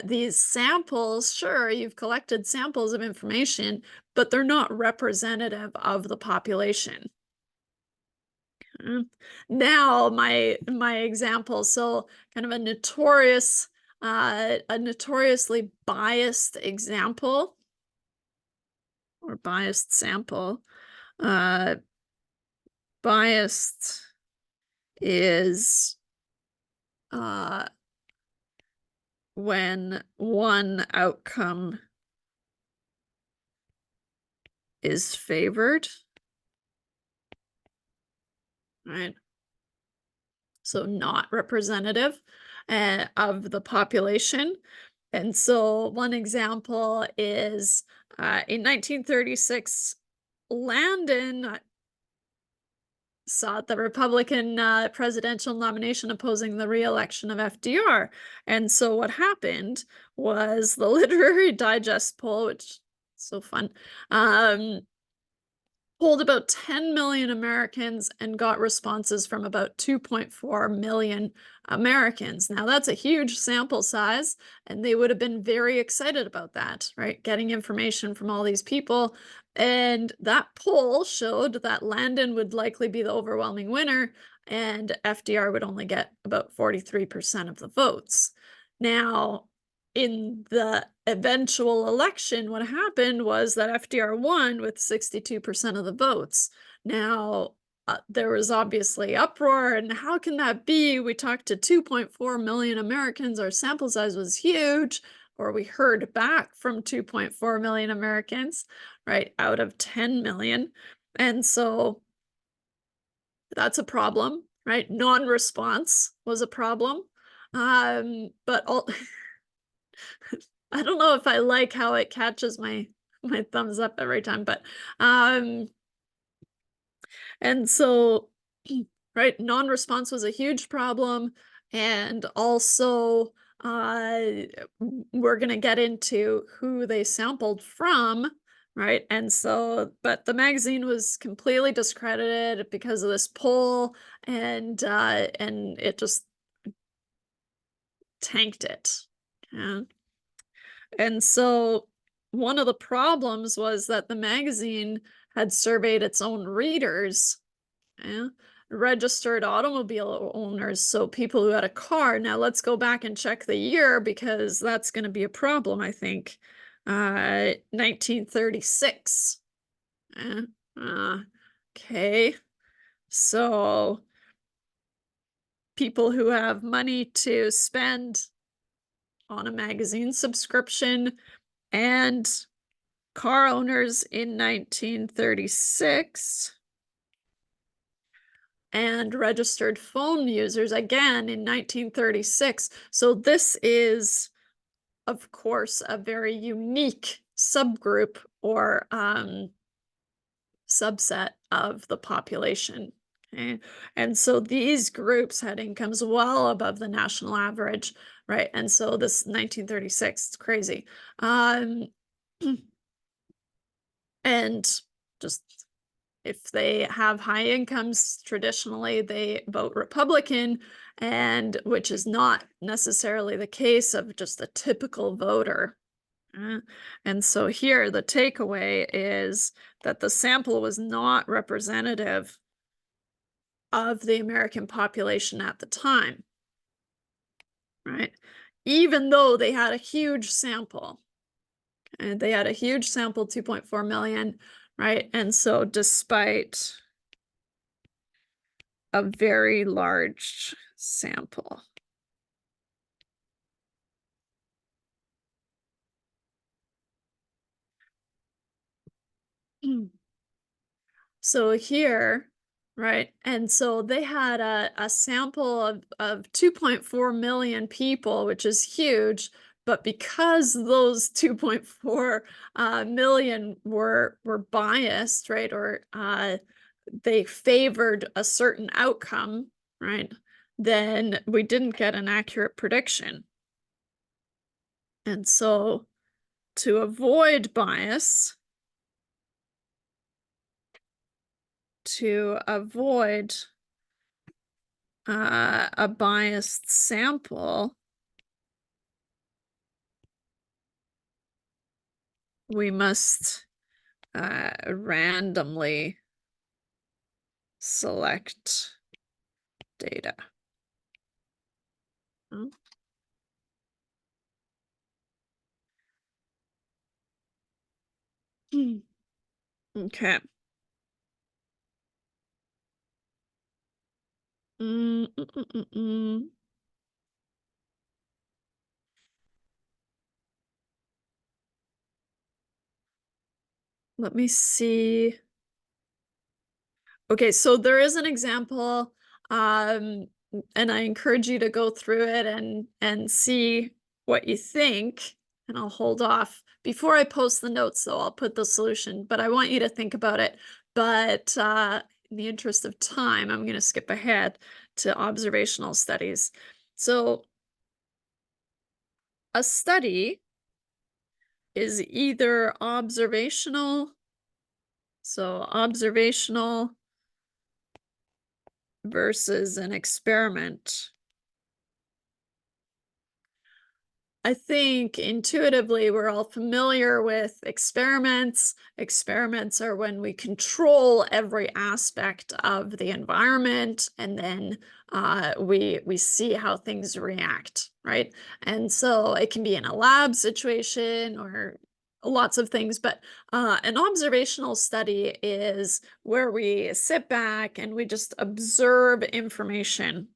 these samples. Sure, you've collected samples of information, but they're not representative of the population. Now my example, so kind of a notoriously biased example or biased sample. Uh, biased is when one outcome is favored, right? So not representative of the population. And so one example is in 1936, Landon sought the Republican presidential nomination opposing the re-election of FDR. And so what happened was the Literary Digest poll, which is so fun, polled about 10 million Americans and got responses from about 2.4 million Americans. Now, that's a huge sample size, and they would have been very excited about that, right? Getting information from all these people. And that poll showed that Landon would likely be the overwhelming winner, and FDR would only get about 43% of the votes. Now, in the eventual election, what happened was that FDR won with 62% of the votes. Now, there was obviously uproar, and how can that be? We talked to 2.4 million Americans, our sample size was huge, or we heard back from 2.4 million Americans, right, out of 10 million. And so that's a problem, right? Non-response was a problem. But all I don't know if I like how it catches my thumbs up every time, but and so right, non-response was a huge problem, and also we're gonna get into who they sampled from, right? And so, but the magazine was completely discredited because of this poll, and it just tanked it. Yeah. And so one of the problems was that the magazine had surveyed its own readers, yeah, registered automobile owners, so people who had a car. Now let's go back and check the year because that's going to be a problem, I think. 1936. Eh, okay. So people who have money to spend on a magazine subscription and car owners in 1936 and registered phone users again in 1936. So this is, of course, a very unique subgroup or subset of the population. Okay? And so these groups had incomes well above the national average, right? And so this 1936, it's crazy. And just if they have high incomes, traditionally they vote Republican, and which is not necessarily the case of just a typical voter. And so here the takeaway is that the sample was not representative of the American population at the time, right? Even though they had a huge sample. And they had a huge sample, 2.4 million, right? And so despite a very large sample. So here, right, and so they had a sample of 2.4 million people, which is huge, but because those 2.4 million were biased, right, or they favored a certain outcome, right, then we didn't get an accurate prediction. And so to avoid bias, to avoid a biased sample, we must randomly select data. Oh. Okay. Mm, mm, mm, mm, mm. Let me see. Okay, so there is an example, and I encourage you to go through it and see what you think. And I'll hold off before I post the notes, though. I'll put the solution, but I want you to think about it. But in the interest of time, I'm going to skip ahead to observational studies. So a study is either observational, so observational versus an experiment. I think intuitively we're all familiar with experiments. Experiments are when we control every aspect of the environment, and then we see how things react, right? And so it can be in a lab situation or lots of things, but an observational study is where we sit back and we just observe information.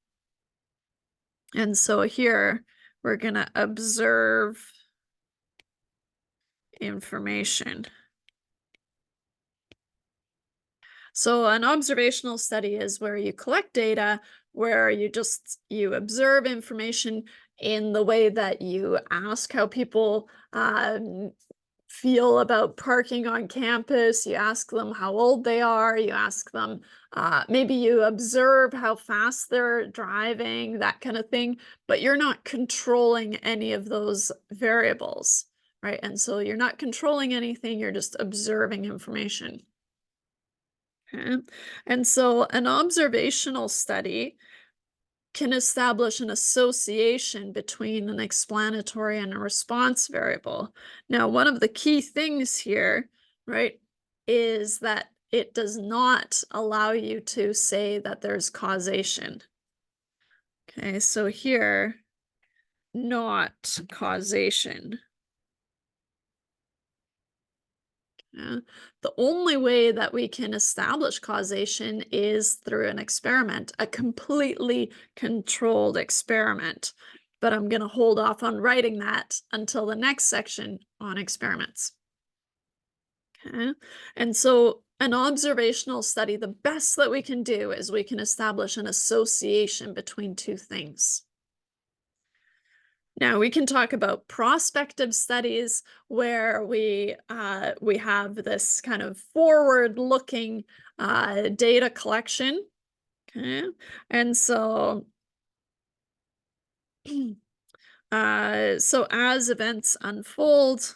And so here we're going to observe information. So an observational study is where you collect data, where you observe information in the way that you ask how people feel about parking on campus. You ask them how old they are. You ask them, maybe you observe how fast they're driving, that kind of thing, but you're not controlling any of those variables, right? And so you're not controlling anything, you're just observing information. Okay. And so an observational study can establish an association between an explanatory and a response variable. Now, one of the key things here, right, is that it does not allow you to say that there's causation. Okay, so here, not causation. Yeah. The only way that we can establish causation is through an experiment, a completely controlled experiment. But I'm going to hold off on writing that until the next section on experiments. Okay. And so an observational study, the best that we can do is we can establish an association between two things. Now we can talk about prospective studies where we have this kind of forward-looking data collection. Okay, and so so as events unfold,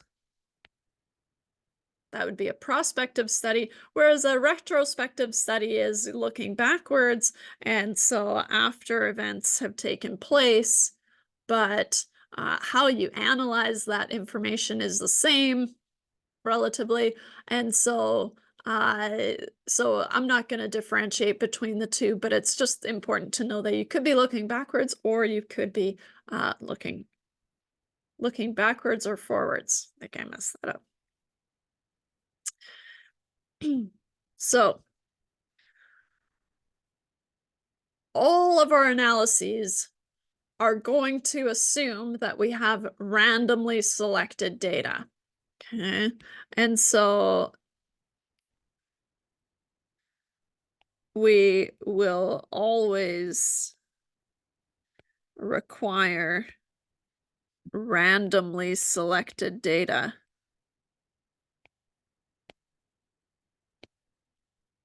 that would be a prospective study, whereas a retrospective study is looking backwards, and so after events have taken place, but how you analyze that information is the same relatively. And so so I'm not going to differentiate between the two, but it's just important to know that you could be looking backwards or you could be looking backwards or forwards. I think I messed that up. So all of our analyses are going to assume that we have randomly selected data. Okay. And so we will always require randomly selected data.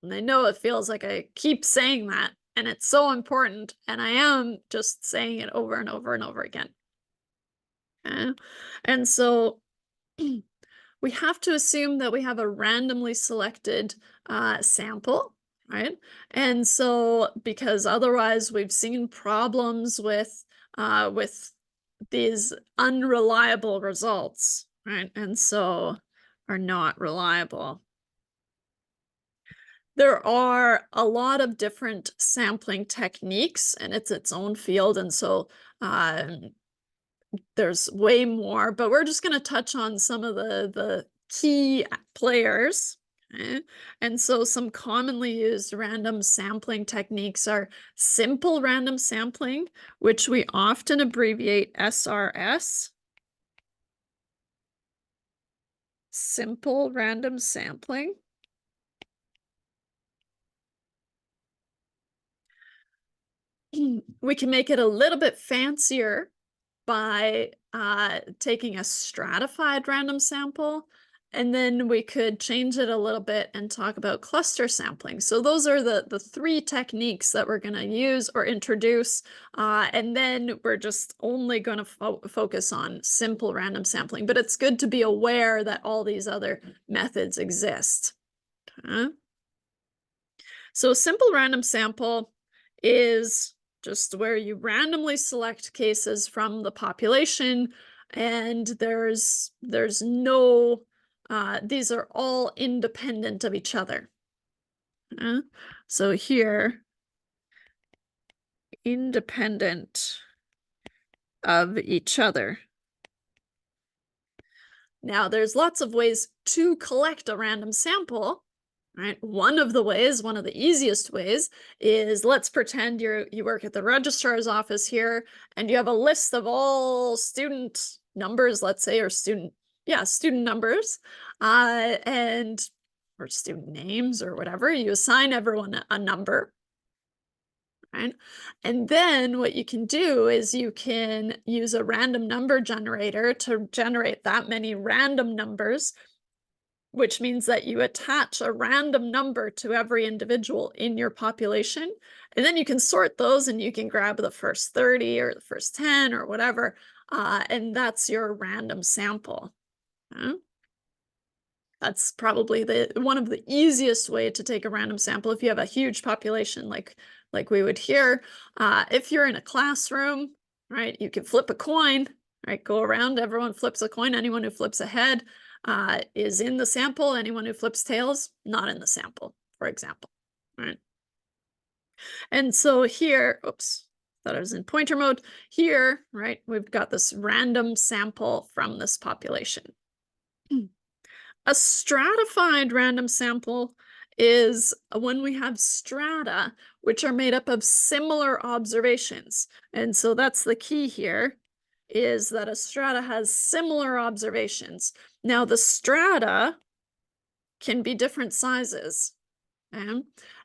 And I know it feels like I keep saying that, and it's so important, and I am just saying it over and over and over again. Okay? And so we have to assume that we have a randomly selected sample, right? And so, because otherwise we've seen problems with these unreliable results, right? And so are not reliable. There are a lot of different sampling techniques, and it's its own field, and so there's way more, but we're just going to touch on some of the key players. Okay? And so some commonly used random sampling techniques are simple random sampling, which we often abbreviate SRS. Simple random sampling. We can make it a little bit fancier by taking a stratified random sample, and then we could change it a little bit and talk about cluster sampling. So those are the three techniques that we're going to use or introduce, and then we're just only going to focus on simple random sampling. But it's good to be aware that all these other methods exist. Okay. So simple random sample is just where you randomly select cases from the population, and there's no these are all independent of each other. So here, independent of each other. Now, there's lots of ways to collect a random sample. Right. One of the easiest ways is, let's pretend you work at the registrar's office here and you have a list of all student numbers, let's say, or student numbers, or student names or whatever. You assign everyone a number. Right. And then what you can do is you can use a random number generator to generate that many random numbers, which means that you attach a random number to every individual in your population. And then you can sort those and you can grab the first 30 or the first 10 or whatever. And that's your random sample. That's probably one of the easiest way to take a random sample if you have a huge population like we would here. If you're in a classroom, right, you can flip a coin, right, go around, everyone flips a coin. Anyone who flips a head is in the sample. Anyone who flips tails, not in the sample, for example, right? And so here, oops, thought I was in pointer mode. Here, right, we've got this random sample from this population. A stratified random sample is when we have strata, which are made up of similar observations. And so that's the key here, is that a strata has similar observations. Now, the strata can be different sizes. Okay?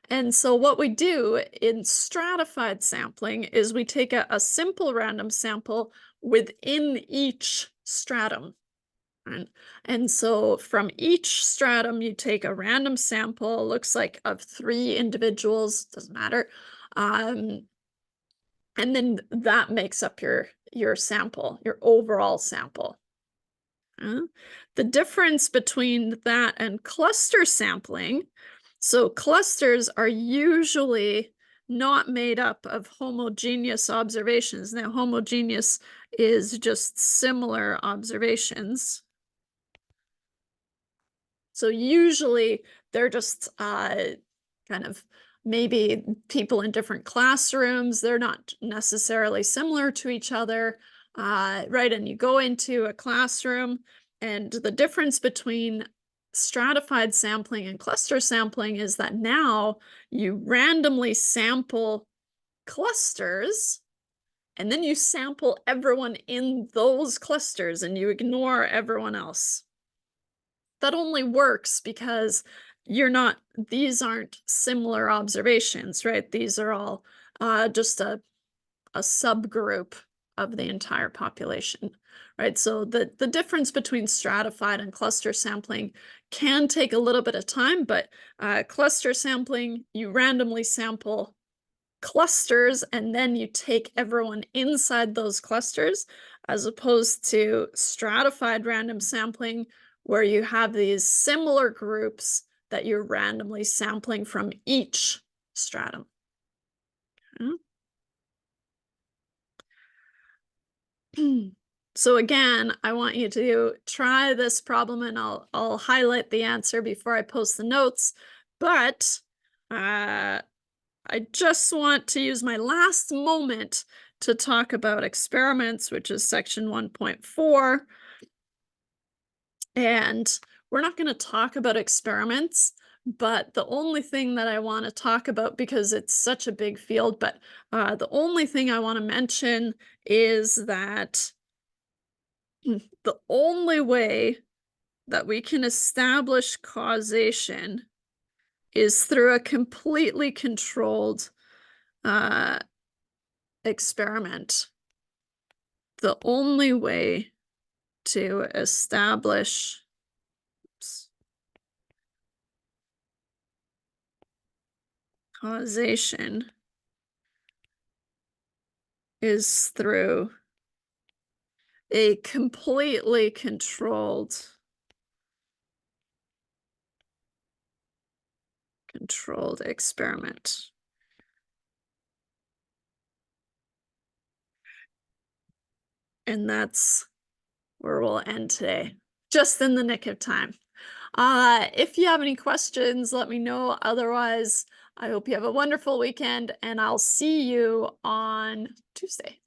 And so what we do in stratified sampling is we take a simple random sample within each stratum. Right? And so from each stratum, you take a random sample, looks like of 3 individuals, doesn't matter. And then that makes up your sample, your overall sample. The difference between that and cluster sampling, so clusters are usually not made up of homogeneous observations. Now, homogeneous is just similar observations. So usually they're just kind of maybe people in different classrooms. They're not necessarily similar to each other, right? And you go into a classroom, and the difference between stratified sampling and cluster sampling is that now you randomly sample clusters, and then you sample everyone in those clusters and you ignore everyone else. That only works because these aren't similar observations, right? These are all just a subgroup of the entire population, right? So the difference between stratified and cluster sampling can take a little bit of time, but cluster sampling, you randomly sample clusters and then you take everyone inside those clusters, as opposed to stratified random sampling, where you have these similar groups that you're randomly sampling from each stratum. So again, I want you to try this problem, and I'll highlight the answer before I post the notes, but I just want to use my last moment to talk about experiments, which is section 1.4. And we're not going to talk about experiments, but the only thing that I want to talk about, because it's such a big field, but the only thing I want to mention is that the only way that we can establish causation is through a completely controlled experiment. The only way to establish causation is through a completely controlled experiment. And that's where we'll end today, just in the nick of time. If you have any questions, let me know. Otherwise, I hope you have a wonderful weekend, and I'll see you on Tuesday.